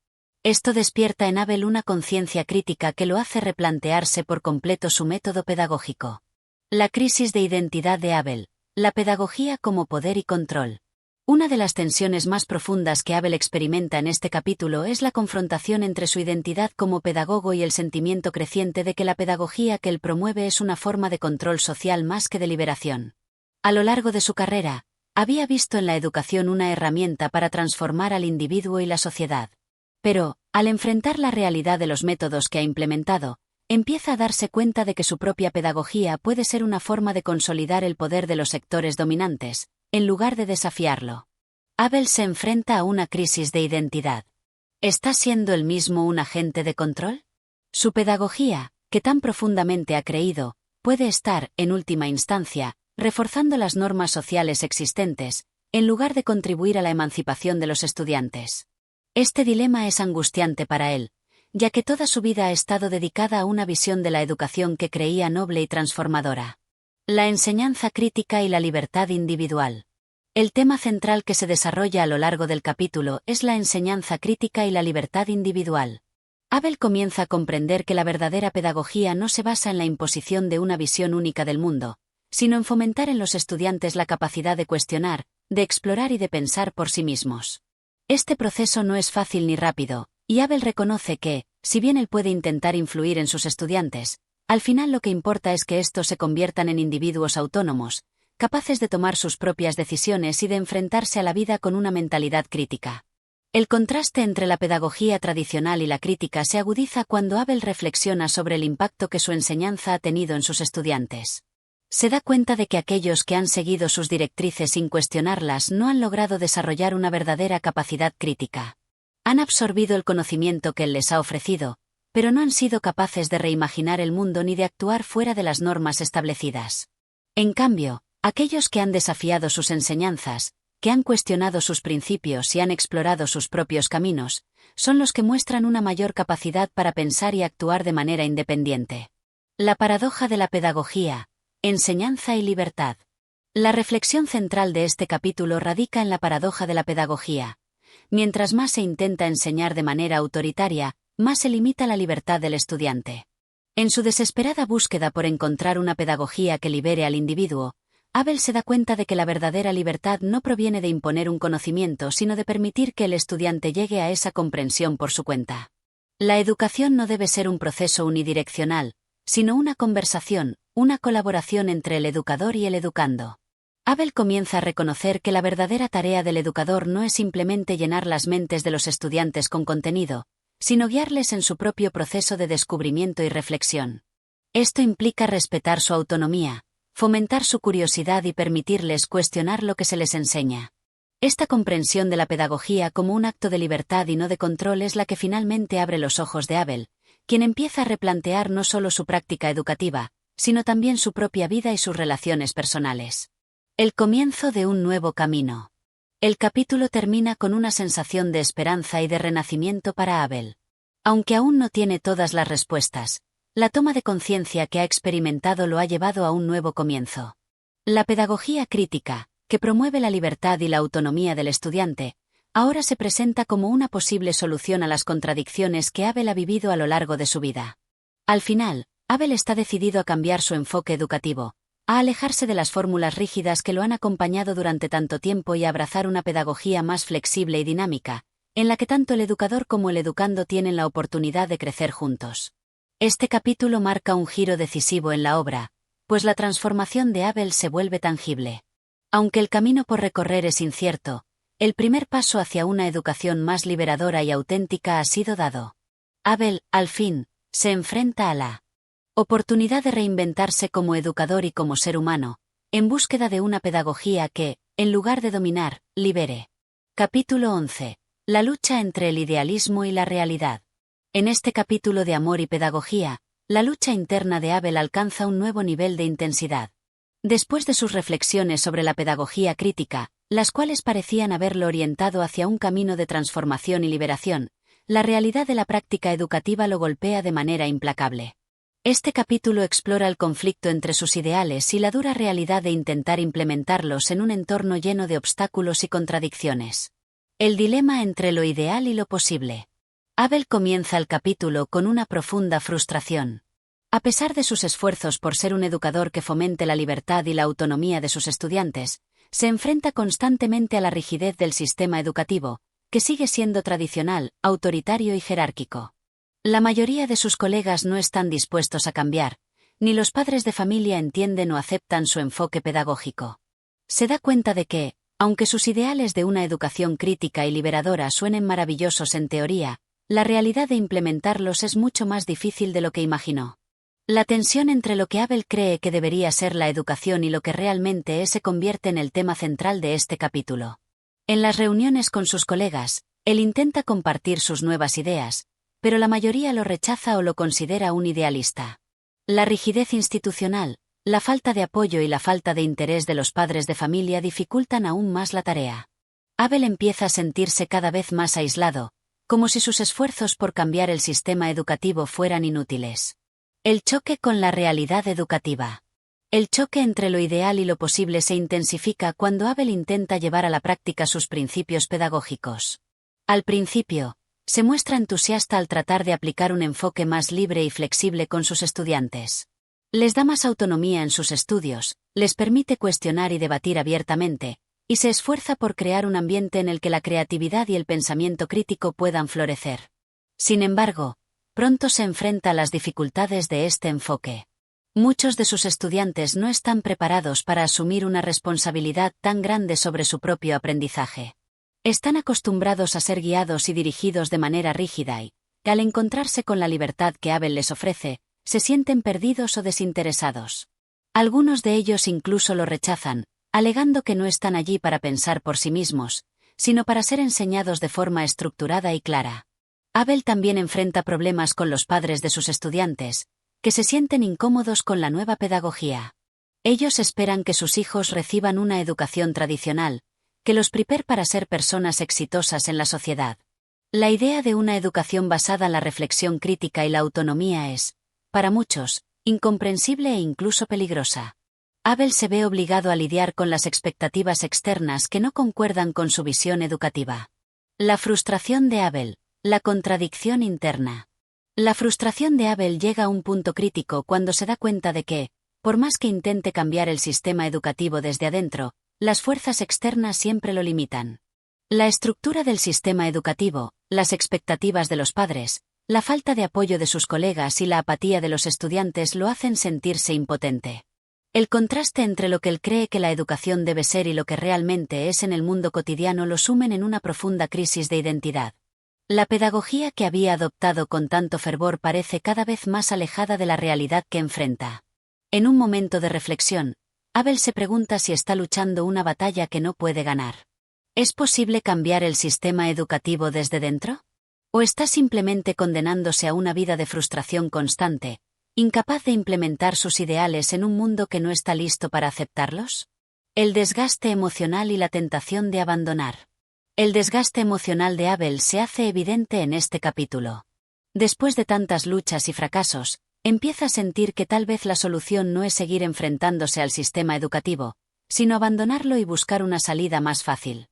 Esto despierta en Abel una conciencia crítica que lo hace replantearse por completo su método pedagógico. La crisis de identidad de Abel. La pedagogía como poder y control. Una de las tensiones más profundas que Abel experimenta en este capítulo es la confrontación entre su identidad como pedagogo y el sentimiento creciente de que la pedagogía que él promueve es una forma de control social más que de liberación. A lo largo de su carrera, había visto en la educación una herramienta para transformar al individuo y la sociedad. Pero, al enfrentar la realidad de los métodos que ha implementado, empieza a darse cuenta de que su propia pedagogía puede ser una forma de consolidar el poder de los sectores dominantes, en lugar de desafiarlo. Abel se enfrenta a una crisis de identidad. ¿Está siendo él mismo un agente de control? Su pedagogía, que tan profundamente ha creído, puede estar, en última instancia, reforzando las normas sociales existentes, en lugar de contribuir a la emancipación de los estudiantes. Este dilema es angustiante para él, ya que toda su vida ha estado dedicada a una visión de la educación que creía noble y transformadora. La enseñanza crítica y la libertad individual. El tema central que se desarrolla a lo largo del capítulo es la enseñanza crítica y la libertad individual. Abel comienza a comprender que la verdadera pedagogía no se basa en la imposición de una visión única del mundo, sino en fomentar en los estudiantes la capacidad de cuestionar, de explorar y de pensar por sí mismos. Este proceso no es fácil ni rápido, y Abel reconoce que, si bien él puede intentar influir en sus estudiantes, al final lo que importa es que estos se conviertan en individuos autónomos, capaces de tomar sus propias decisiones y de enfrentarse a la vida con una mentalidad crítica. El contraste entre la pedagogía tradicional y la crítica se agudiza cuando Abel reflexiona sobre el impacto que su enseñanza ha tenido en sus estudiantes. Se da cuenta de que aquellos que han seguido sus directrices sin cuestionarlas no han logrado desarrollar una verdadera capacidad crítica. Han absorbido el conocimiento que él les ha ofrecido, pero no han sido capaces de reimaginar el mundo ni de actuar fuera de las normas establecidas. En cambio, aquellos que han desafiado sus enseñanzas, que han cuestionado sus principios y han explorado sus propios caminos, son los que muestran una mayor capacidad para pensar y actuar de manera independiente. La paradoja de la pedagogía, enseñanza y libertad. La reflexión central de este capítulo radica en la paradoja de la pedagogía. Mientras más se intenta enseñar de manera autoritaria, más se limita la libertad del estudiante. En su desesperada búsqueda por encontrar una pedagogía que libere al individuo, Abel se da cuenta de que la verdadera libertad no proviene de imponer un conocimiento, sino de permitir que el estudiante llegue a esa comprensión por su cuenta. La educación no debe ser un proceso unidireccional, sino una conversación, una colaboración entre el educador y el educando. Abel comienza a reconocer que la verdadera tarea del educador no es simplemente llenar las mentes de los estudiantes con contenido, sino guiarles en su propio proceso de descubrimiento y reflexión. Esto implica respetar su autonomía, fomentar su curiosidad y permitirles cuestionar lo que se les enseña. Esta comprensión de la pedagogía como un acto de libertad y no de control es la que finalmente abre los ojos de Abel, quien empieza a replantear no solo su práctica educativa, sino también su propia vida y sus relaciones personales. El comienzo de un nuevo camino. El capítulo termina con una sensación de esperanza y de renacimiento para Abel. Aunque aún no tiene todas las respuestas, la toma de conciencia que ha experimentado lo ha llevado a un nuevo comienzo. La pedagogía crítica, que promueve la libertad y la autonomía del estudiante, ahora se presenta como una posible solución a las contradicciones que Abel ha vivido a lo largo de su vida. Al final, Abel está decidido a cambiar su enfoque educativo, a alejarse de las fórmulas rígidas que lo han acompañado durante tanto tiempo y a abrazar una pedagogía más flexible y dinámica, en la que tanto el educador como el educando tienen la oportunidad de crecer juntos. Este capítulo marca un giro decisivo en la obra, pues la transformación de Abel se vuelve tangible. Aunque el camino por recorrer es incierto, el primer paso hacia una educación más liberadora y auténtica ha sido dado. Abel, al fin, se enfrenta a la oportunidad de reinventarse como educador y como ser humano, en búsqueda de una pedagogía que, en lugar de dominar, libere. Capítulo 11. La lucha entre el idealismo y la realidad. En este capítulo de amor y pedagogía, la lucha interna de Abel alcanza un nuevo nivel de intensidad. Después de sus reflexiones sobre la pedagogía crítica, las cuales parecían haberlo orientado hacia un camino de transformación y liberación, la realidad de la práctica educativa lo golpea de manera implacable. Este capítulo explora el conflicto entre sus ideales y la dura realidad de intentar implementarlos en un entorno lleno de obstáculos y contradicciones. El dilema entre lo ideal y lo posible. Abel comienza el capítulo con una profunda frustración. A pesar de sus esfuerzos por ser un educador que fomente la libertad y la autonomía de sus estudiantes, se enfrenta constantemente a la rigidez del sistema educativo, que sigue siendo tradicional, autoritario y jerárquico. La mayoría de sus colegas no están dispuestos a cambiar, ni los padres de familia entienden o aceptan su enfoque pedagógico. Se da cuenta de que, aunque sus ideales de una educación crítica y liberadora suenen maravillosos en teoría, la realidad de implementarlos es mucho más difícil de lo que imaginó. La tensión entre lo que Abel cree que debería ser la educación y lo que realmente es se convierte en el tema central de este capítulo. En las reuniones con sus colegas, él intenta compartir sus nuevas ideas, pero la mayoría lo rechaza o lo considera un idealista. La rigidez institucional, la falta de apoyo y la falta de interés de los padres de familia dificultan aún más la tarea. Abel empieza a sentirse cada vez más aislado, como si sus esfuerzos por cambiar el sistema educativo fueran inútiles. El choque con la realidad educativa. El choque entre lo ideal y lo posible se intensifica cuando Abel intenta llevar a la práctica sus principios pedagógicos. Al principio, se muestra entusiasta al tratar de aplicar un enfoque más libre y flexible con sus estudiantes. Les da más autonomía en sus estudios, les permite cuestionar y debatir abiertamente, y se esfuerza por crear un ambiente en el que la creatividad y el pensamiento crítico puedan florecer. Sin embargo, pronto se enfrenta a las dificultades de este enfoque. Muchos de sus estudiantes no están preparados para asumir una responsabilidad tan grande sobre su propio aprendizaje. Están acostumbrados a ser guiados y dirigidos de manera rígida y, al encontrarse con la libertad que Abel les ofrece, se sienten perdidos o desinteresados. Algunos de ellos incluso lo rechazan, alegando que no están allí para pensar por sí mismos, sino para ser enseñados de forma estructurada y clara. Abel también enfrenta problemas con los padres de sus estudiantes, que se sienten incómodos con la nueva pedagogía. Ellos esperan que sus hijos reciban una educación tradicional, que los prepare para ser personas exitosas en la sociedad. La idea de una educación basada en la reflexión crítica y la autonomía es, para muchos, incomprensible e incluso peligrosa. Abel se ve obligado a lidiar con las expectativas externas que no concuerdan con su visión educativa. La frustración de Abel. La contradicción interna. La frustración de Abel llega a un punto crítico cuando se da cuenta de que, por más que intente cambiar el sistema educativo desde adentro, las fuerzas externas siempre lo limitan. La estructura del sistema educativo, las expectativas de los padres, La falta de apoyo de sus colegas y la apatía de los estudiantes lo hacen sentirse impotente. El contraste entre lo que él cree que la educación debe ser y lo que realmente es en el mundo cotidiano lo sumen en una profunda crisis de identidad. La pedagogía que había adoptado con tanto fervor parece cada vez más alejada de la realidad que enfrenta. En un momento de reflexión, Abel se pregunta si está luchando una batalla que no puede ganar. ¿Es posible cambiar el sistema educativo desde dentro? ¿O está simplemente condenándose a una vida de frustración constante, incapaz de implementar sus ideales en un mundo que no está listo para aceptarlos? El desgaste emocional y la tentación de abandonar. El desgaste emocional de Abel se hace evidente en este capítulo. Después de tantas luchas y fracasos, empieza a sentir que tal vez la solución no es seguir enfrentándose al sistema educativo, sino abandonarlo y buscar una salida más fácil.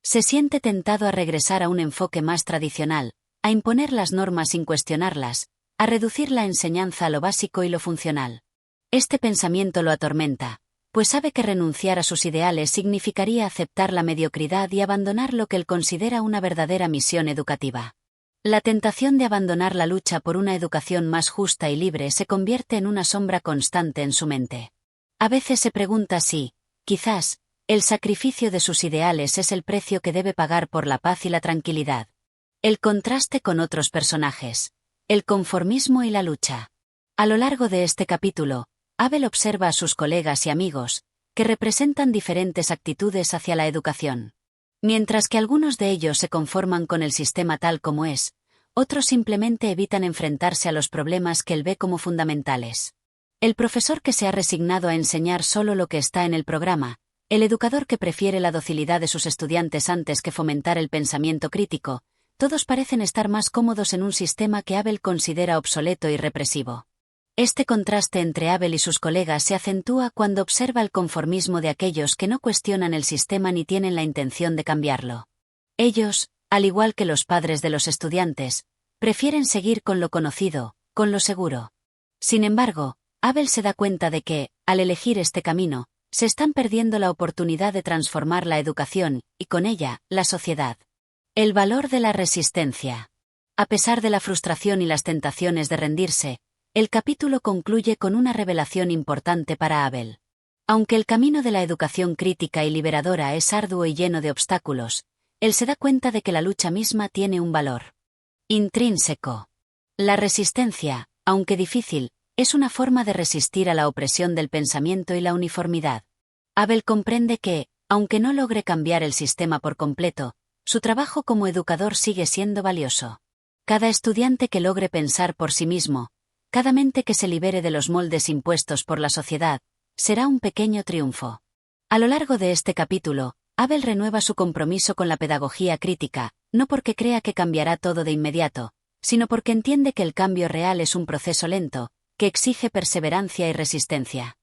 Se siente tentado a regresar a un enfoque más tradicional, a imponer las normas sin cuestionarlas, a reducir la enseñanza a lo básico y lo funcional. Este pensamiento lo atormenta, pues sabe que renunciar a sus ideales significaría aceptar la mediocridad y abandonar lo que él considera una verdadera misión educativa. La tentación de abandonar la lucha por una educación más justa y libre se convierte en una sombra constante en su mente. A veces se pregunta si, quizás, el sacrificio de sus ideales es el precio que debe pagar por la paz y la tranquilidad. El contraste con otros personajes. El conformismo y la lucha. A lo largo de este capítulo, Abel observa a sus colegas y amigos, que representan diferentes actitudes hacia la educación. Mientras que algunos de ellos se conforman con el sistema tal como es, otros simplemente evitan enfrentarse a los problemas que él ve como fundamentales. El profesor que se ha resignado a enseñar solo lo que está en el programa, el educador que prefiere la docilidad de sus estudiantes antes que fomentar el pensamiento crítico, todos parecen estar más cómodos en un sistema que Abel considera obsoleto y represivo. Este contraste entre Abel y sus colegas se acentúa cuando observa el conformismo de aquellos que no cuestionan el sistema ni tienen la intención de cambiarlo. Ellos, al igual que los padres de los estudiantes, prefieren seguir con lo conocido, con lo seguro. Sin embargo, Abel se da cuenta de que, al elegir este camino, se están perdiendo la oportunidad de transformar la educación, y con ella, la sociedad. El valor de la resistencia. A pesar de la frustración y las tentaciones de rendirse, el capítulo concluye con una revelación importante para Abel. Aunque el camino de la educación crítica y liberadora es arduo y lleno de obstáculos, él se da cuenta de que la lucha misma tiene un valor intrínseco. La resistencia, aunque difícil, es una forma de resistir a la opresión del pensamiento y la uniformidad. Abel comprende que, aunque no logre cambiar el sistema por completo, su trabajo como educador sigue siendo valioso. Cada estudiante que logre pensar por sí mismo, cada mente que se libere de los moldes impuestos por la sociedad, será un pequeño triunfo. A lo largo de este capítulo, Abel renueva su compromiso con la pedagogía crítica, no porque crea que cambiará todo de inmediato, sino porque entiende que el cambio real es un proceso lento, que exige perseverancia y resistencia.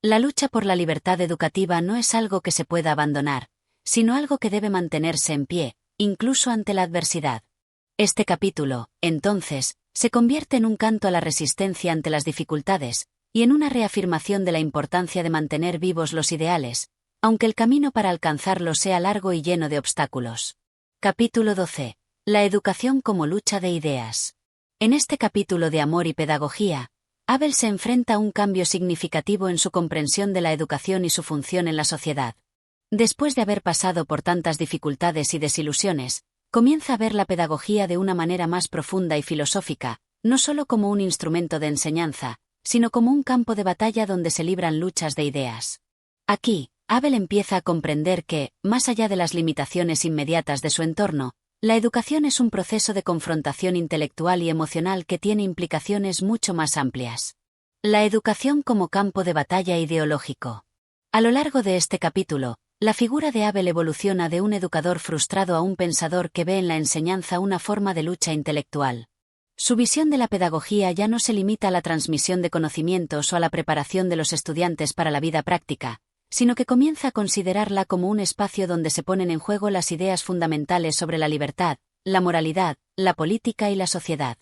La lucha por la libertad educativa no es algo que se pueda abandonar, sino algo que debe mantenerse en pie, incluso ante la adversidad. Este capítulo, entonces, se convierte en un canto a la resistencia ante las dificultades, y en una reafirmación de la importancia de mantener vivos los ideales, aunque el camino para alcanzarlos sea largo y lleno de obstáculos. Capítulo 12. La educación como lucha de ideas. En este capítulo de amor y pedagogía, Abel se enfrenta a un cambio significativo en su comprensión de la educación y su función en la sociedad. Después de haber pasado por tantas dificultades y desilusiones, comienza a ver la pedagogía de una manera más profunda y filosófica, no solo como un instrumento de enseñanza, sino como un campo de batalla donde se libran luchas de ideas. Aquí, Abel empieza a comprender que, más allá de las limitaciones inmediatas de su entorno, la educación es un proceso de confrontación intelectual y emocional que tiene implicaciones mucho más amplias. La educación como campo de batalla ideológico. A lo largo de este capítulo, la figura de Abel evoluciona de un educador frustrado a un pensador que ve en la enseñanza una forma de lucha intelectual. Su visión de la pedagogía ya no se limita a la transmisión de conocimientos o a la preparación de los estudiantes para la vida práctica, sino que comienza a considerarla como un espacio donde se ponen en juego las ideas fundamentales sobre la libertad, la moralidad, la política y la sociedad.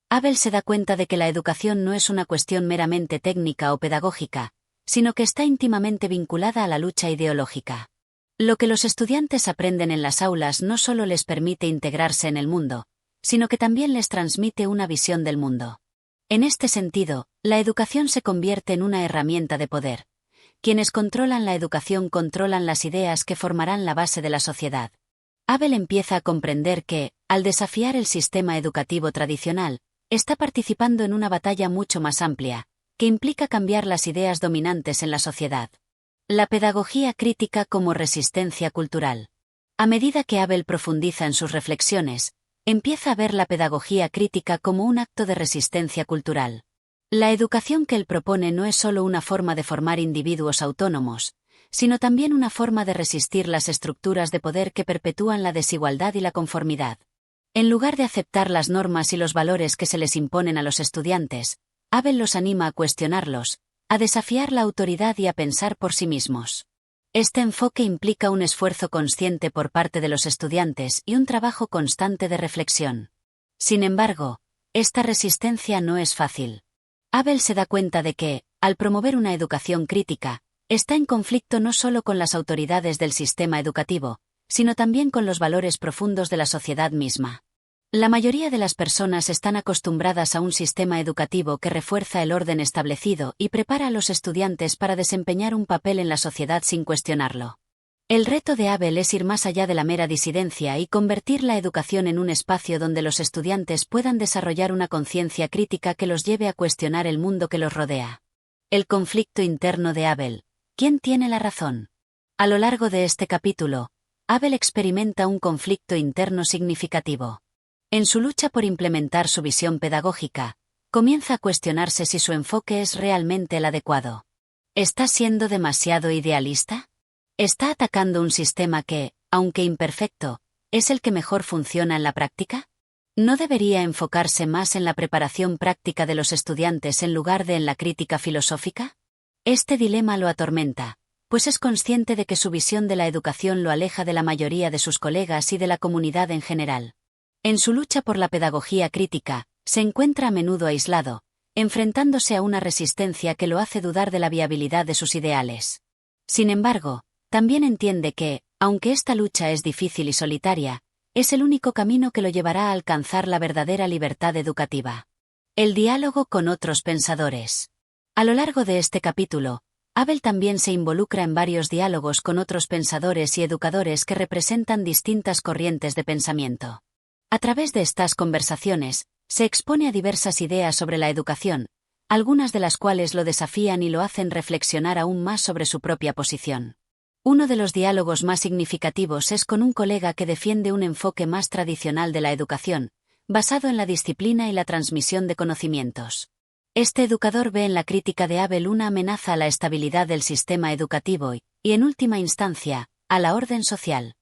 Abel se da cuenta de que la educación no es una cuestión meramente técnica o pedagógica, sino que está íntimamente vinculada a la lucha ideológica. Lo que los estudiantes aprenden en las aulas no solo les permite integrarse en el mundo, sino que también les transmite una visión del mundo. En este sentido, la educación se convierte en una herramienta de poder. Quienes controlan la educación controlan las ideas que formarán la base de la sociedad. Abel empieza a comprender que, al desafiar el sistema educativo tradicional, está participando en una batalla mucho más amplia, que implica cambiar las ideas dominantes en la sociedad. La pedagogía crítica como resistencia cultural. A medida que Abel profundiza en sus reflexiones, empieza a ver la pedagogía crítica como un acto de resistencia cultural. La educación que él propone no es solo una forma de formar individuos autónomos, sino también una forma de resistir las estructuras de poder que perpetúan la desigualdad y la conformidad. En lugar de aceptar las normas y los valores que se les imponen a los estudiantes, Abel los anima a cuestionarlos, a desafiar la autoridad y a pensar por sí mismos. Este enfoque implica un esfuerzo consciente por parte de los estudiantes y un trabajo constante de reflexión. Sin embargo, esta resistencia no es fácil. Abel se da cuenta de que, al promover una educación crítica, está en conflicto no solo con las autoridades del sistema educativo, sino también con los valores profundos de la sociedad misma. La mayoría de las personas están acostumbradas a un sistema educativo que refuerza el orden establecido y prepara a los estudiantes para desempeñar un papel en la sociedad sin cuestionarlo. El reto de Abel es ir más allá de la mera disidencia y convertir la educación en un espacio donde los estudiantes puedan desarrollar una conciencia crítica que los lleve a cuestionar el mundo que los rodea. El conflicto interno de Abel. ¿Quién tiene la razón? A lo largo de este capítulo, Abel experimenta un conflicto interno significativo. En su lucha por implementar su visión pedagógica, comienza a cuestionarse si su enfoque es realmente el adecuado. ¿Está siendo demasiado idealista? ¿Está atacando un sistema que, aunque imperfecto, es el que mejor funciona en la práctica? ¿No debería enfocarse más en la preparación práctica de los estudiantes en lugar de en la crítica filosófica? Este dilema lo atormenta, pues es consciente de que su visión de la educación lo aleja de la mayoría de sus colegas y de la comunidad en general. En su lucha por la pedagogía crítica, se encuentra a menudo aislado, enfrentándose a una resistencia que lo hace dudar de la viabilidad de sus ideales. Sin embargo, también entiende que, aunque esta lucha es difícil y solitaria, es el único camino que lo llevará a alcanzar la verdadera libertad educativa. El diálogo con otros pensadores. A lo largo de este capítulo, Abel también se involucra en varios diálogos con otros pensadores y educadores que representan distintas corrientes de pensamiento. A través de estas conversaciones, se expone a diversas ideas sobre la educación, algunas de las cuales lo desafían y lo hacen reflexionar aún más sobre su propia posición. Uno de los diálogos más significativos es con un colega que defiende un enfoque más tradicional de la educación, basado en la disciplina y la transmisión de conocimientos. Este educador ve en la crítica de Abel una amenaza a la estabilidad del sistema educativo y, en última instancia, a la orden social.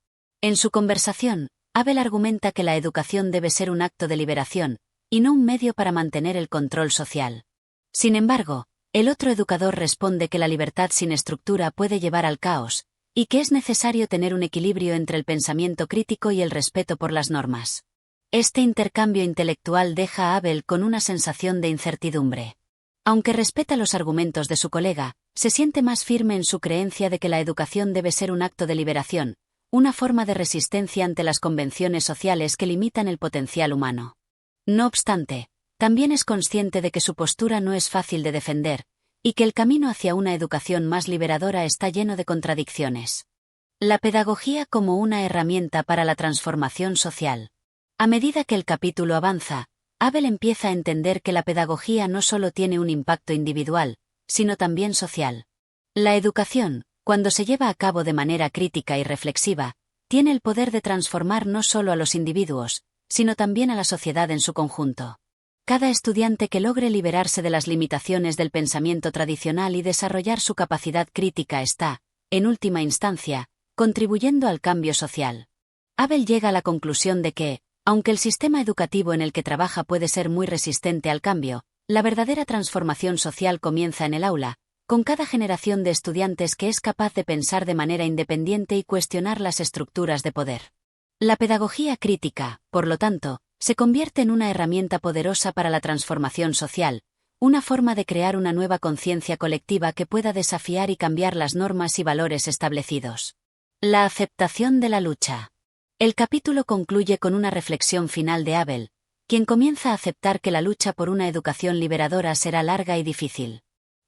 En su conversación, Abel argumenta que la educación debe ser un acto de liberación, y no un medio para mantener el control social. Sin embargo, el otro educador responde que la libertad sin estructura puede llevar al caos, y que es necesario tener un equilibrio entre el pensamiento crítico y el respeto por las normas. Este intercambio intelectual deja a Abel con una sensación de incertidumbre. Aunque respeta los argumentos de su colega, se siente más firme en su creencia de que la educación debe ser un acto de liberación, una forma de resistencia ante las convenciones sociales que limitan el potencial humano. No obstante, también es consciente de que su postura no es fácil de defender, y que el camino hacia una educación más liberadora está lleno de contradicciones. La pedagogía como una herramienta para la transformación social. A medida que el capítulo avanza, Abel empieza a entender que la pedagogía no solo tiene un impacto individual, sino también social. La educación, cuando se lleva a cabo de manera crítica y reflexiva, tiene el poder de transformar no solo a los individuos, sino también a la sociedad en su conjunto. Cada estudiante que logre liberarse de las limitaciones del pensamiento tradicional y desarrollar su capacidad crítica está, en última instancia, contribuyendo al cambio social. Abel llega a la conclusión de que, aunque el sistema educativo en el que trabaja puede ser muy resistente al cambio, la verdadera transformación social comienza en el aula, con cada generación de estudiantes que es capaz de pensar de manera independiente y cuestionar las estructuras de poder. La pedagogía crítica, por lo tanto, se convierte en una herramienta poderosa para la transformación social, una forma de crear una nueva conciencia colectiva que pueda desafiar y cambiar las normas y valores establecidos. La aceptación de la lucha. El capítulo concluye con una reflexión final de Abel, quien comienza a aceptar que la lucha por una educación liberadora será larga y difícil.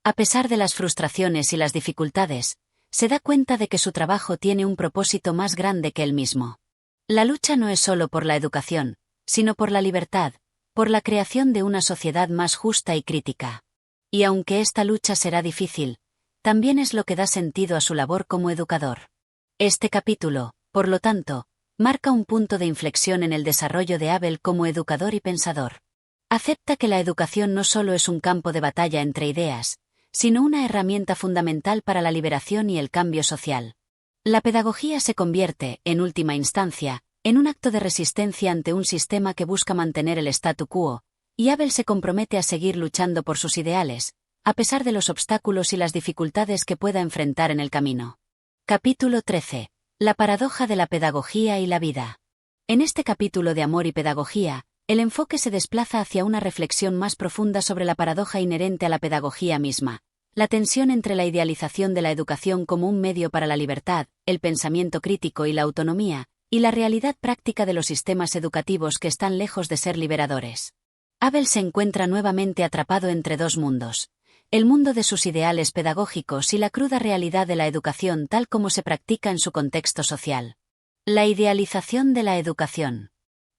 A pesar de las frustraciones y las dificultades, se da cuenta de que su trabajo tiene un propósito más grande que él mismo. La lucha no es solo por la educación, sino por la libertad, por la creación de una sociedad más justa y crítica. Y aunque esta lucha será difícil, también es lo que da sentido a su labor como educador. Este capítulo, por lo tanto, marca un punto de inflexión en el desarrollo de Abel como educador y pensador. Acepta que la educación no solo es un campo de batalla entre ideas, sino una herramienta fundamental para la liberación y el cambio social. La pedagogía se convierte, en última instancia, en un acto de resistencia ante un sistema que busca mantener el statu quo, y Abel se compromete a seguir luchando por sus ideales, a pesar de los obstáculos y las dificultades que pueda enfrentar en el camino. Capítulo 13. La paradoja de la pedagogía y la vida. En este capítulo de Amor y Pedagogía, el enfoque se desplaza hacia una reflexión más profunda sobre la paradoja inherente a la pedagogía misma, la tensión entre la idealización de la educación como un medio para la libertad, el pensamiento crítico y la autonomía, y la realidad práctica de los sistemas educativos que están lejos de ser liberadores. Abel se encuentra nuevamente atrapado entre dos mundos: el mundo de sus ideales pedagógicos y la cruda realidad de la educación tal como se practica en su contexto social. La idealización de la educación.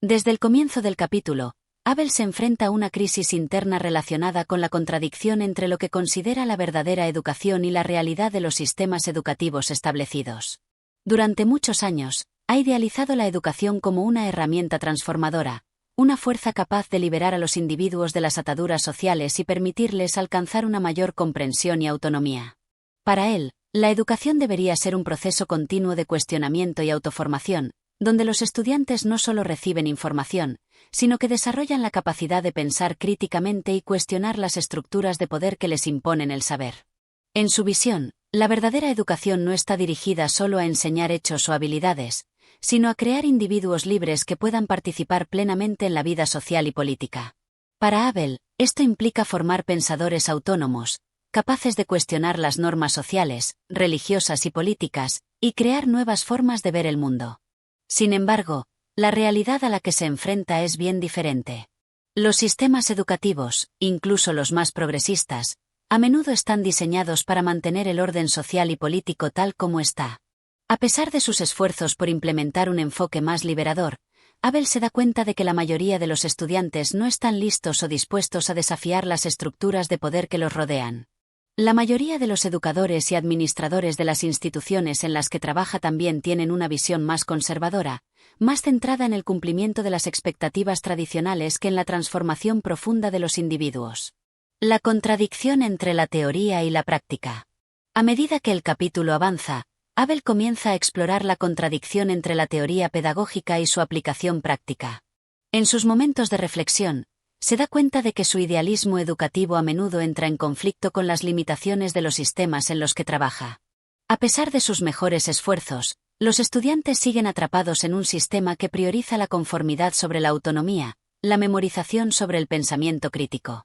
Desde el comienzo del capítulo, Abel se enfrenta a una crisis interna relacionada con la contradicción entre lo que considera la verdadera educación y la realidad de los sistemas educativos establecidos. Durante muchos años, ha idealizado la educación como una herramienta transformadora, una fuerza capaz de liberar a los individuos de las ataduras sociales y permitirles alcanzar una mayor comprensión y autonomía. Para él, la educación debería ser un proceso continuo de cuestionamiento y autoformación, donde los estudiantes no solo reciben información, sino que desarrollan la capacidad de pensar críticamente y cuestionar las estructuras de poder que les imponen el saber. En su visión, la verdadera educación no está dirigida solo a enseñar hechos o habilidades, sino a crear individuos libres que puedan participar plenamente en la vida social y política. Para Abel, esto implica formar pensadores autónomos, capaces de cuestionar las normas sociales, religiosas y políticas, y crear nuevas formas de ver el mundo. Sin embargo, la realidad a la que se enfrenta es bien diferente. Los sistemas educativos, incluso los más progresistas, a menudo están diseñados para mantener el orden social y político tal como está. A pesar de sus esfuerzos por implementar un enfoque más liberador, Abel se da cuenta de que la mayoría de los estudiantes no están listos o dispuestos a desafiar las estructuras de poder que los rodean. La mayoría de los educadores y administradores de las instituciones en las que trabaja también tienen una visión más conservadora, más centrada en el cumplimiento de las expectativas tradicionales que en la transformación profunda de los individuos. La contradicción entre la teoría y la práctica. A medida que el capítulo avanza, Abel comienza a explorar la contradicción entre la teoría pedagógica y su aplicación práctica. En sus momentos de reflexión, se da cuenta de que su idealismo educativo a menudo entra en conflicto con las limitaciones de los sistemas en los que trabaja. A pesar de sus mejores esfuerzos, los estudiantes siguen atrapados en un sistema que prioriza la conformidad sobre la autonomía, la memorización sobre el pensamiento crítico.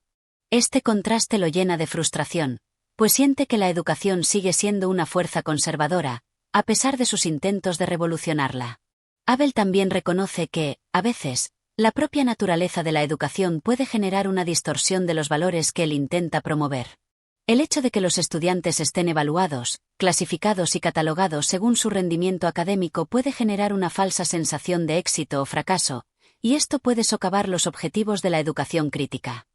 Este contraste lo llena de frustración, pues siente que la educación sigue siendo una fuerza conservadora, a pesar de sus intentos de revolucionarla. Abel también reconoce que, a veces, la propia naturaleza de la educación puede generar una distorsión de los valores que él intenta promover. El hecho de que los estudiantes estén evaluados, clasificados y catalogados según su rendimiento académico puede generar una falsa sensación de éxito o fracaso, y esto puede socavar los objetivos de la educación crítica.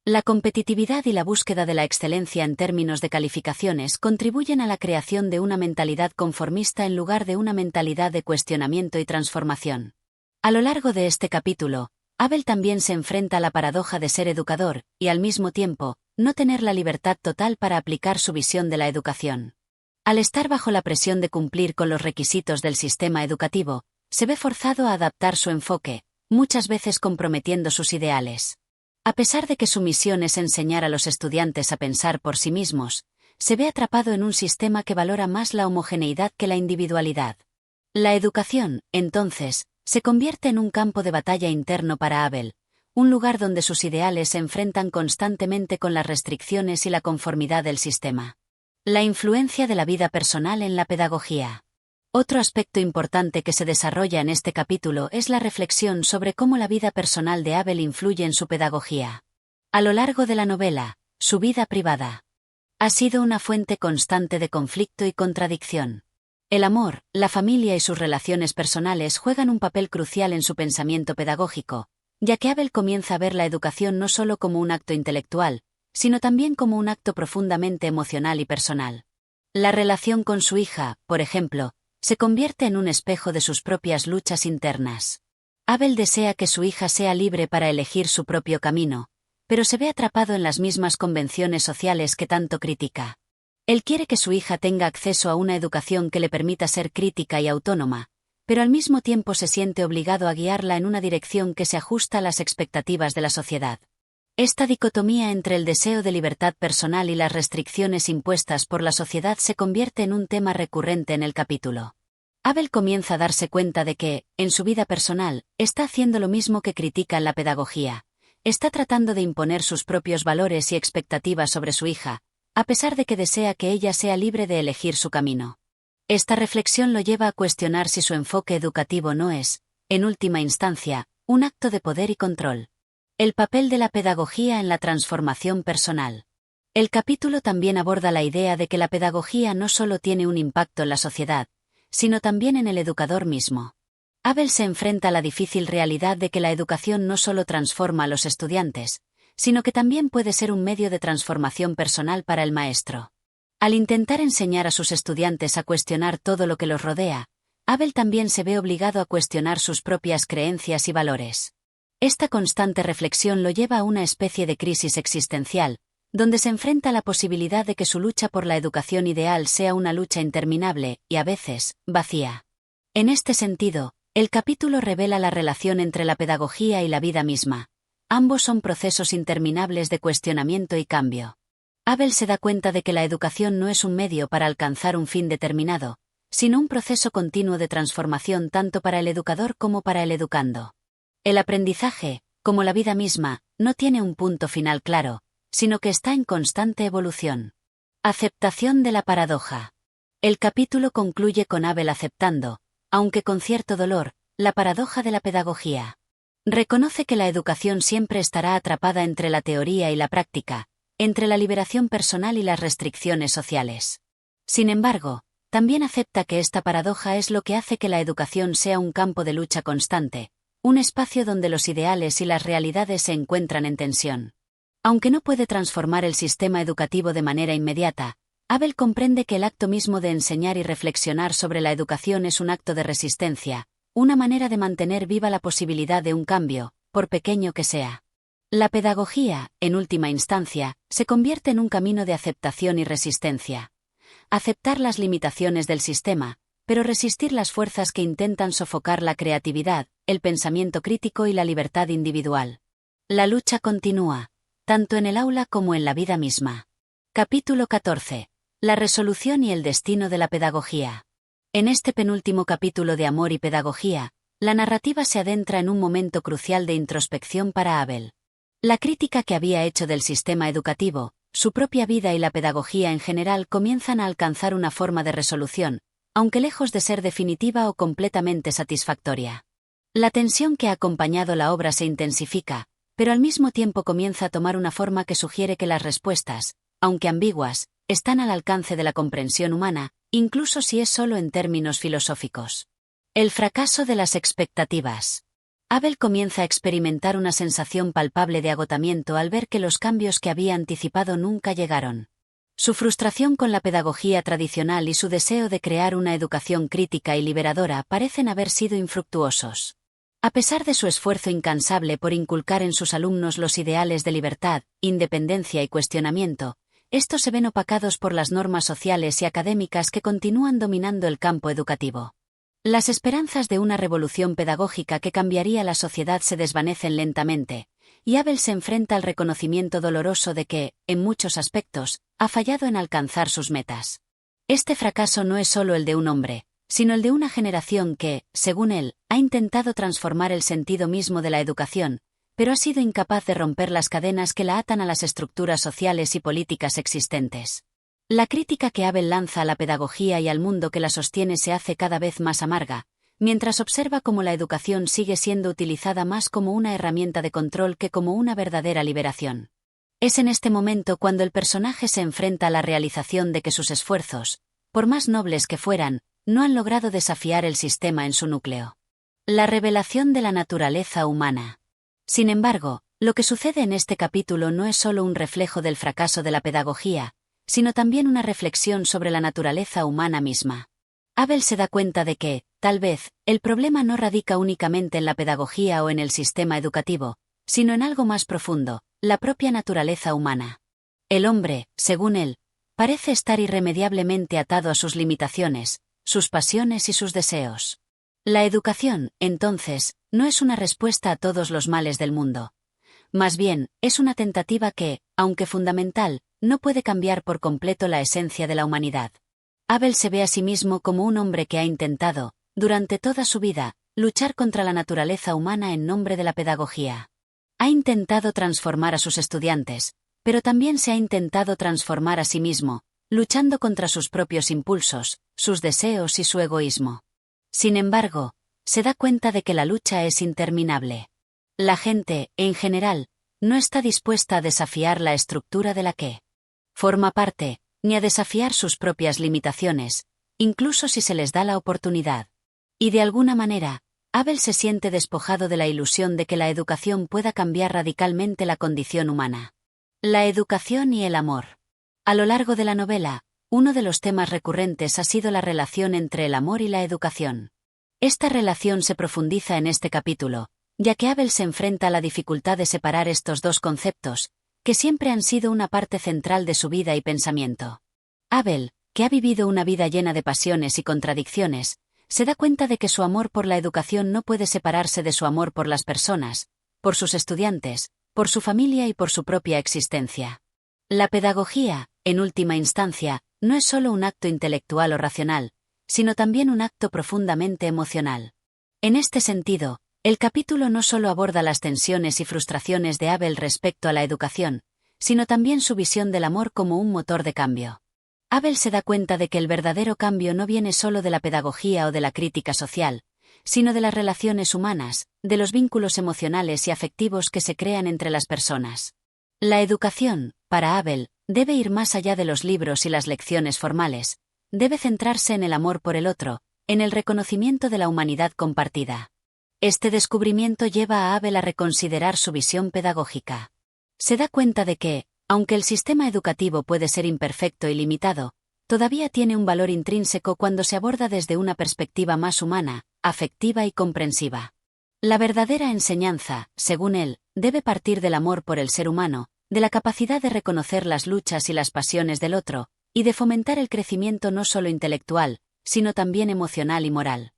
La competitividad y la búsqueda de la excelencia en términos de calificaciones contribuyen a la creación de una mentalidad conformista en lugar de una mentalidad de cuestionamiento y transformación. A lo largo de este capítulo, Abel también se enfrenta a la paradoja de ser educador, y al mismo tiempo, no tener la libertad total para aplicar su visión de la educación. Al estar bajo la presión de cumplir con los requisitos del sistema educativo, se ve forzado a adaptar su enfoque, muchas veces comprometiendo sus ideales. A pesar de que su misión es enseñar a los estudiantes a pensar por sí mismos, se ve atrapado en un sistema que valora más la homogeneidad que la individualidad. La educación, entonces, se convierte en un campo de batalla interno para Abel, un lugar donde sus ideales se enfrentan constantemente con las restricciones y la conformidad del sistema. La influencia de la vida personal en la pedagogía. Otro aspecto importante que se desarrolla en este capítulo es la reflexión sobre cómo la vida personal de Abel influye en su pedagogía. A lo largo de la novela, su vida privada ha sido una fuente constante de conflicto y contradicción. El amor, la familia y sus relaciones personales juegan un papel crucial en su pensamiento pedagógico, ya que Abel comienza a ver la educación no solo como un acto intelectual, sino también como un acto profundamente emocional y personal. La relación con su hija, por ejemplo, se convierte en un espejo de sus propias luchas internas. Abel desea que su hija sea libre para elegir su propio camino, pero se ve atrapado en las mismas convenciones sociales que tanto critica. Él quiere que su hija tenga acceso a una educación que le permita ser crítica y autónoma, pero al mismo tiempo se siente obligado a guiarla en una dirección que se ajusta a las expectativas de la sociedad. Esta dicotomía entre el deseo de libertad personal y las restricciones impuestas por la sociedad se convierte en un tema recurrente en el capítulo. Abel comienza a darse cuenta de que, en su vida personal, está haciendo lo mismo que critica en la pedagogía. Está tratando de imponer sus propios valores y expectativas sobre su hija, a pesar de que desea que ella sea libre de elegir su camino. Esta reflexión lo lleva a cuestionar si su enfoque educativo no es, en última instancia, un acto de poder y control. El papel de la pedagogía en la transformación personal. El capítulo también aborda la idea de que la pedagogía no solo tiene un impacto en la sociedad, sino también en el educador mismo. Abel se enfrenta a la difícil realidad de que la educación no solo transforma a los estudiantes, sino que también puede ser un medio de transformación personal para el maestro. Al intentar enseñar a sus estudiantes a cuestionar todo lo que los rodea, Abel también se ve obligado a cuestionar sus propias creencias y valores. Esta constante reflexión lo lleva a una especie de crisis existencial, donde se enfrenta a la posibilidad de que su lucha por la educación ideal sea una lucha interminable y, a veces, vacía. En este sentido, el capítulo revela la relación entre la pedagogía y la vida misma. Ambos son procesos interminables de cuestionamiento y cambio. Abel se da cuenta de que la educación no es un medio para alcanzar un fin determinado, sino un proceso continuo de transformación tanto para el educador como para el educando. El aprendizaje, como la vida misma, no tiene un punto final claro, sino que está en constante evolución. Aceptación de la paradoja. El capítulo concluye con Abel aceptando, aunque con cierto dolor, la paradoja de la pedagogía. Reconoce que la educación siempre estará atrapada entre la teoría y la práctica, entre la liberación personal y las restricciones sociales. Sin embargo, también acepta que esta paradoja es lo que hace que la educación sea un campo de lucha constante, un espacio donde los ideales y las realidades se encuentran en tensión. Aunque no puede transformar el sistema educativo de manera inmediata, Abel comprende que el acto mismo de enseñar y reflexionar sobre la educación es un acto de resistencia, una manera de mantener viva la posibilidad de un cambio, por pequeño que sea. La pedagogía, en última instancia, se convierte en un camino de aceptación y resistencia. Aceptar las limitaciones del sistema, pero resistir las fuerzas que intentan sofocar la creatividad, el pensamiento crítico y la libertad individual. La lucha continúa, tanto en el aula como en la vida misma. Capítulo 14. La resolución y el destino de la pedagogía. En este penúltimo capítulo de Amor y Pedagogía, la narrativa se adentra en un momento crucial de introspección para Abel. La crítica que había hecho del sistema educativo, su propia vida y la pedagogía en general comienzan a alcanzar una forma de resolución, aunque lejos de ser definitiva o completamente satisfactoria. La tensión que ha acompañado la obra se intensifica, pero al mismo tiempo comienza a tomar una forma que sugiere que las respuestas, aunque ambiguas, están al alcance de la comprensión humana, incluso si es solo en términos filosóficos. El fracaso de las expectativas. Abel comienza a experimentar una sensación palpable de agotamiento al ver que los cambios que había anticipado nunca llegaron. Su frustración con la pedagogía tradicional y su deseo de crear una educación crítica y liberadora parecen haber sido infructuosos. A pesar de su esfuerzo incansable por inculcar en sus alumnos los ideales de libertad, independencia y cuestionamiento, estos se ven opacados por las normas sociales y académicas que continúan dominando el campo educativo. Las esperanzas de una revolución pedagógica que cambiaría la sociedad se desvanecen lentamente, y Abel se enfrenta al reconocimiento doloroso de que, en muchos aspectos, ha fallado en alcanzar sus metas. Este fracaso no es solo el de un hombre, sino el de una generación que, según él, ha intentado transformar el sentido mismo de la educación, pero ha sido incapaz de romper las cadenas que la atan a las estructuras sociales y políticas existentes. La crítica que Abel lanza a la pedagogía y al mundo que la sostiene se hace cada vez más amarga, mientras observa cómo la educación sigue siendo utilizada más como una herramienta de control que como una verdadera liberación. Es en este momento cuando el personaje se enfrenta a la realización de que sus esfuerzos, por más nobles que fueran, no han logrado desafiar el sistema en su núcleo. La revelación de la naturaleza humana. Sin embargo, lo que sucede en este capítulo no es solo un reflejo del fracaso de la pedagogía, sino también una reflexión sobre la naturaleza humana misma. Abel se da cuenta de que, tal vez, el problema no radica únicamente en la pedagogía o en el sistema educativo, sino en algo más profundo, la propia naturaleza humana. El hombre, según él, parece estar irremediablemente atado a sus limitaciones, sus pasiones y sus deseos. La educación, entonces, no es una respuesta a todos los males del mundo. Más bien, es una tentativa que, aunque fundamental, no puede cambiar por completo la esencia de la humanidad. Abel se ve a sí mismo como un hombre que ha intentado, durante toda su vida, luchar contra la naturaleza humana en nombre de la pedagogía. Ha intentado transformar a sus estudiantes, pero también se ha intentado transformar a sí mismo, luchando contra sus propios impulsos, sus deseos y su egoísmo. Sin embargo, se da cuenta de que la lucha es interminable. La gente, en general, no está dispuesta a desafiar la estructura de la que forma parte, ni a desafiar sus propias limitaciones, incluso si se les da la oportunidad. Y de alguna manera, Abel se siente despojado de la ilusión de que la educación pueda cambiar radicalmente la condición humana. La educación y el amor. A lo largo de la novela, uno de los temas recurrentes ha sido la relación entre el amor y la educación. Esta relación se profundiza en este capítulo, ya que Abel se enfrenta a la dificultad de separar estos dos conceptos, que siempre han sido una parte central de su vida y pensamiento. Abel, que ha vivido una vida llena de pasiones y contradicciones, se da cuenta de que su amor por la educación no puede separarse de su amor por las personas, por sus estudiantes, por su familia y por su propia existencia. La pedagogía, en última instancia, no es solo un acto intelectual o racional, sino también un acto profundamente emocional. En este sentido, el capítulo no solo aborda las tensiones y frustraciones de Abel respecto a la educación, sino también su visión del amor como un motor de cambio. Abel se da cuenta de que el verdadero cambio no viene solo de la pedagogía o de la crítica social, sino de las relaciones humanas, de los vínculos emocionales y afectivos que se crean entre las personas. La educación, para Abel, debe ir más allá de los libros y las lecciones formales, debe centrarse en el amor por el otro, en el reconocimiento de la humanidad compartida. Este descubrimiento lleva a Abel a reconsiderar su visión pedagógica. Se da cuenta de que, aunque el sistema educativo puede ser imperfecto y limitado, todavía tiene un valor intrínseco cuando se aborda desde una perspectiva más humana, afectiva y comprensiva. La verdadera enseñanza, según él, debe partir del amor por el ser humano, de la capacidad de reconocer las luchas y las pasiones del otro, y de fomentar el crecimiento no solo intelectual, sino también emocional y moral.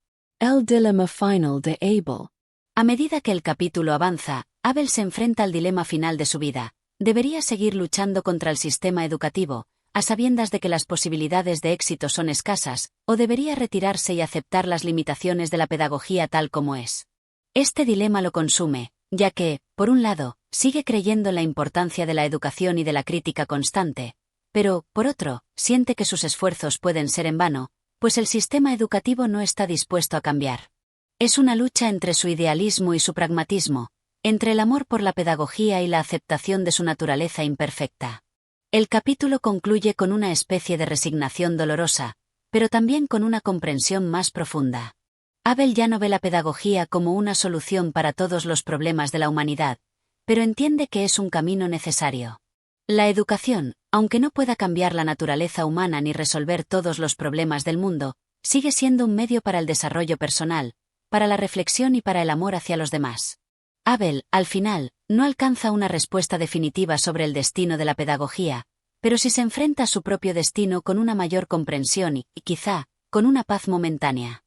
El dilema final de Abel. A medida que el capítulo avanza, Abel se enfrenta al dilema final de su vida. ¿Debería seguir luchando contra el sistema educativo, a sabiendas de que las posibilidades de éxito son escasas, o debería retirarse y aceptar las limitaciones de la pedagogía tal como es? Este dilema lo consume, ya que, por un lado, sigue creyendo en la importancia de la educación y de la crítica constante, pero, por otro, siente que sus esfuerzos pueden ser en vano, pues el sistema educativo no está dispuesto a cambiar. Es una lucha entre su idealismo y su pragmatismo, entre el amor por la pedagogía y la aceptación de su naturaleza imperfecta. El capítulo concluye con una especie de resignación dolorosa, pero también con una comprensión más profunda. Abel ya no ve la pedagogía como una solución para todos los problemas de la humanidad, pero entiende que es un camino necesario. La educación, aunque no pueda cambiar la naturaleza humana ni resolver todos los problemas del mundo, sigue siendo un medio para el desarrollo personal, para la reflexión y para el amor hacia los demás. Abel, al final, no alcanza una respuesta definitiva sobre el destino de la pedagogía, pero sí se enfrenta a su propio destino con una mayor comprensión y, quizá, con una paz momentánea.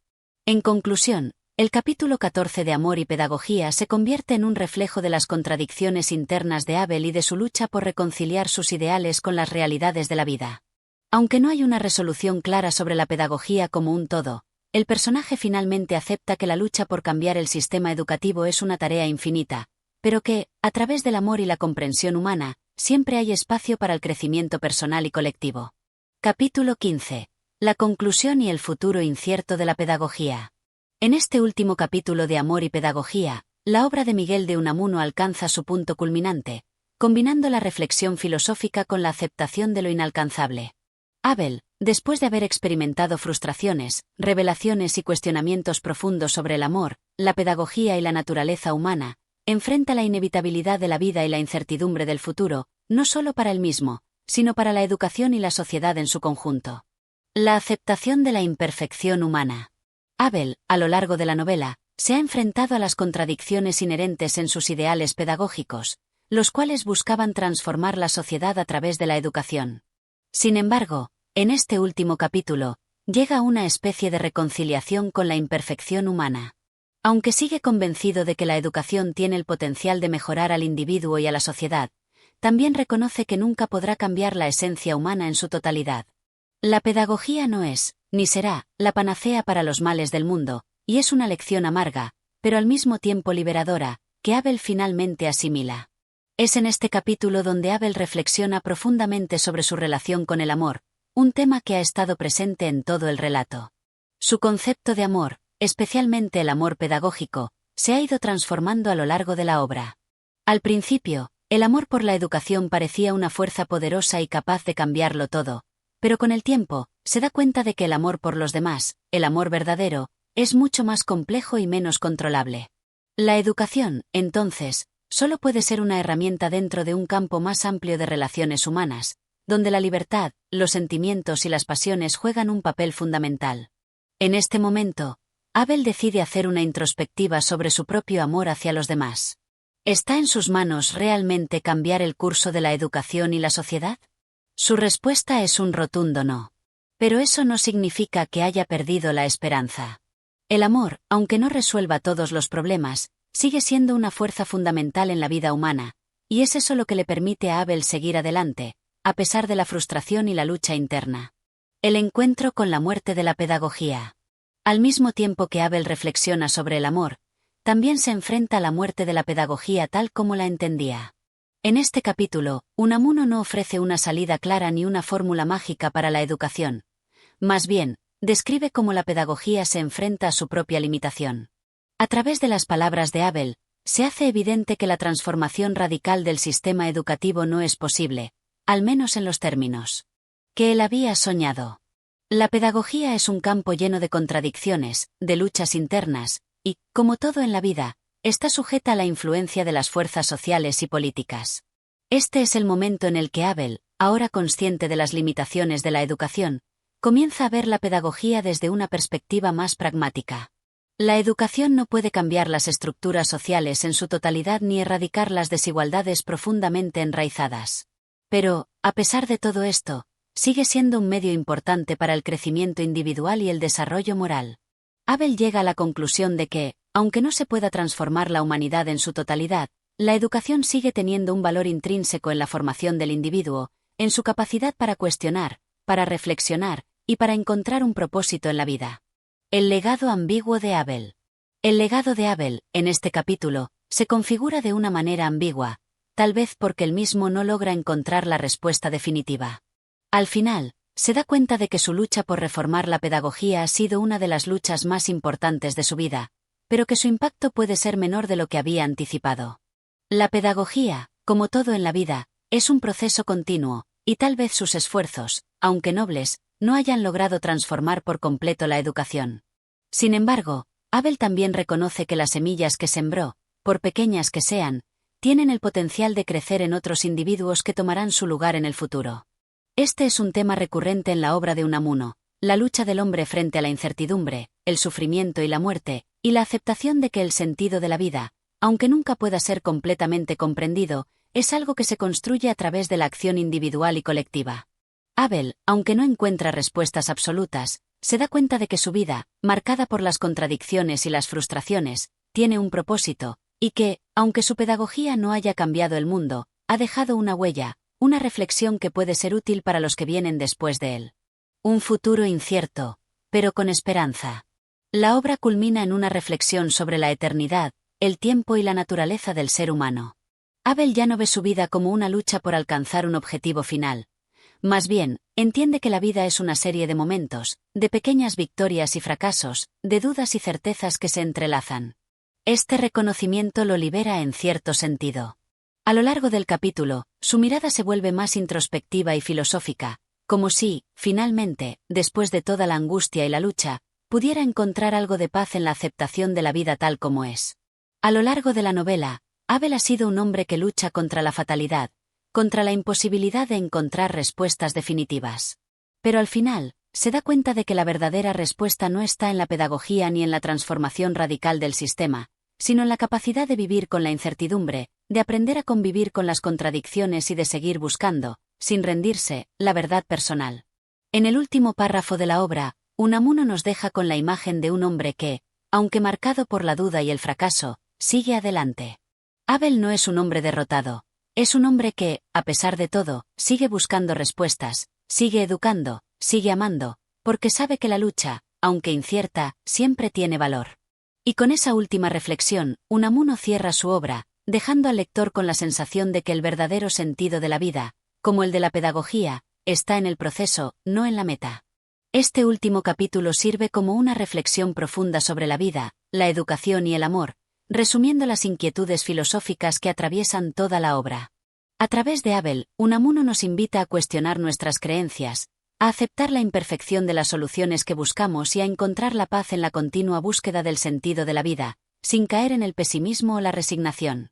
En conclusión, el capítulo 14 de Amor y Pedagogía se convierte en un reflejo de las contradicciones internas de Abel y de su lucha por reconciliar sus ideales con las realidades de la vida. Aunque no hay una resolución clara sobre la pedagogía como un todo, el personaje finalmente acepta que la lucha por cambiar el sistema educativo es una tarea infinita, pero que, a través del amor y la comprensión humana, siempre hay espacio para el crecimiento personal y colectivo. Capítulo 15. La conclusión y el futuro incierto de la pedagogía. En este último capítulo de Amor y Pedagogía, la obra de Miguel de Unamuno alcanza su punto culminante, combinando la reflexión filosófica con la aceptación de lo inalcanzable. Abel, después de haber experimentado frustraciones, revelaciones y cuestionamientos profundos sobre el amor, la pedagogía y la naturaleza humana, enfrenta la inevitabilidad de la vida y la incertidumbre del futuro, no solo para él mismo, sino para la educación y la sociedad en su conjunto. La aceptación de la imperfección humana. Abel, a lo largo de la novela, se ha enfrentado a las contradicciones inherentes en sus ideales pedagógicos, los cuales buscaban transformar la sociedad a través de la educación. Sin embargo, en este último capítulo, llega a una especie de reconciliación con la imperfección humana. Aunque sigue convencido de que la educación tiene el potencial de mejorar al individuo y a la sociedad, también reconoce que nunca podrá cambiar la esencia humana en su totalidad. La pedagogía no es, ni será, la panacea para los males del mundo, y es una lección amarga, pero al mismo tiempo liberadora, que Abel finalmente asimila. Es en este capítulo donde Abel reflexiona profundamente sobre su relación con el amor, un tema que ha estado presente en todo el relato. Su concepto de amor, especialmente el amor pedagógico, se ha ido transformando a lo largo de la obra. Al principio, el amor por la educación parecía una fuerza poderosa y capaz de cambiarlo todo, pero con el tiempo, se da cuenta de que el amor por los demás, el amor verdadero, es mucho más complejo y menos controlable. La educación, entonces, solo puede ser una herramienta dentro de un campo más amplio de relaciones humanas, donde la libertad, los sentimientos y las pasiones juegan un papel fundamental. En este momento, Abel decide hacer una introspectiva sobre su propio amor hacia los demás. ¿Está en sus manos realmente cambiar el curso de la educación y la sociedad? Su respuesta es un rotundo no. Pero eso no significa que haya perdido la esperanza. El amor, aunque no resuelva todos los problemas, sigue siendo una fuerza fundamental en la vida humana, y es eso lo que le permite a Abel seguir adelante, a pesar de la frustración y la lucha interna. El encuentro con la muerte de la pedagogía. Al mismo tiempo que Abel reflexiona sobre el amor, también se enfrenta a la muerte de la pedagogía tal como la entendía. En este capítulo, Unamuno no ofrece una salida clara ni una fórmula mágica para la educación. Más bien, describe cómo la pedagogía se enfrenta a su propia limitación. A través de las palabras de Abel, se hace evidente que la transformación radical del sistema educativo no es posible, al menos en los términos que él había soñado. La pedagogía es un campo lleno de contradicciones, de luchas internas, y, como todo en la vida, está sujeta a la influencia de las fuerzas sociales y políticas. Este es el momento en el que Abel, ahora consciente de las limitaciones de la educación, comienza a ver la pedagogía desde una perspectiva más pragmática. La educación no puede cambiar las estructuras sociales en su totalidad ni erradicar las desigualdades profundamente enraizadas. Pero, a pesar de todo esto, sigue siendo un medio importante para el crecimiento individual y el desarrollo moral. Abel llega a la conclusión de que, aunque no se pueda transformar la humanidad en su totalidad, la educación sigue teniendo un valor intrínseco en la formación del individuo, en su capacidad para cuestionar, para reflexionar, y para encontrar un propósito en la vida. El legado ambiguo de Abel. El legado de Abel, en este capítulo, se configura de una manera ambigua, tal vez porque él mismo no logra encontrar la respuesta definitiva. Al final, se da cuenta de que su lucha por reformar la pedagogía ha sido una de las luchas más importantes de su vida, pero que su impacto puede ser menor de lo que había anticipado. La pedagogía, como todo en la vida, es un proceso continuo, y tal vez sus esfuerzos, aunque nobles, no hayan logrado transformar por completo la educación. Sin embargo, Abel también reconoce que las semillas que sembró, por pequeñas que sean, tienen el potencial de crecer en otros individuos que tomarán su lugar en el futuro. Este es un tema recurrente en la obra de Unamuno, la lucha del hombre frente a la incertidumbre, el sufrimiento y la muerte, y la aceptación de que el sentido de la vida, aunque nunca pueda ser completamente comprendido, es algo que se construye a través de la acción individual y colectiva. Abel, aunque no encuentra respuestas absolutas, se da cuenta de que su vida, marcada por las contradicciones y las frustraciones, tiene un propósito, y que, aunque su pedagogía no haya cambiado el mundo, ha dejado una huella, una reflexión que puede ser útil para los que vienen después de él. Un futuro incierto, pero con esperanza. La obra culmina en una reflexión sobre la eternidad, el tiempo y la naturaleza del ser humano. Abel ya no ve su vida como una lucha por alcanzar un objetivo final. Más bien, entiende que la vida es una serie de momentos, de pequeñas victorias y fracasos, de dudas y certezas que se entrelazan. Este reconocimiento lo libera en cierto sentido. A lo largo del capítulo, su mirada se vuelve más introspectiva y filosófica, como si, finalmente, después de toda la angustia y la lucha, pudiera encontrar algo de paz en la aceptación de la vida tal como es. A lo largo de la novela, Abel ha sido un hombre que lucha contra la fatalidad, contra la imposibilidad de encontrar respuestas definitivas. Pero al final, se da cuenta de que la verdadera respuesta no está en la pedagogía ni en la transformación radical del sistema, sino en la capacidad de vivir con la incertidumbre, de aprender a convivir con las contradicciones y de seguir buscando, sin rendirse, la verdad personal. En el último párrafo de la obra, Unamuno nos deja con la imagen de un hombre que, aunque marcado por la duda y el fracaso, sigue adelante. Abel no es un hombre derrotado. Es un hombre que, a pesar de todo, sigue buscando respuestas, sigue educando, sigue amando, porque sabe que la lucha, aunque incierta, siempre tiene valor. Y con esa última reflexión, Unamuno cierra su obra, dejando al lector con la sensación de que el verdadero sentido de la vida, como el de la pedagogía, está en el proceso, no en la meta. Este último capítulo sirve como una reflexión profunda sobre la vida, la educación y el amor, resumiendo las inquietudes filosóficas que atraviesan toda la obra. A través de Abel, Unamuno nos invita a cuestionar nuestras creencias, a aceptar la imperfección de las soluciones que buscamos y a encontrar la paz en la continua búsqueda del sentido de la vida, sin caer en el pesimismo o la resignación.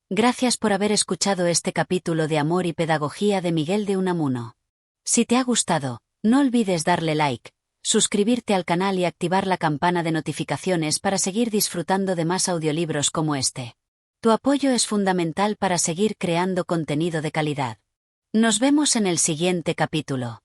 Gracias por haber escuchado este capítulo de Amor y Pedagogía de Miguel de Unamuno. Si te ha gustado, no olvides darle like, suscribirte al canal y activar la campana de notificaciones para seguir disfrutando de más audiolibros como este. Tu apoyo es fundamental para seguir creando contenido de calidad. Nos vemos en el siguiente capítulo.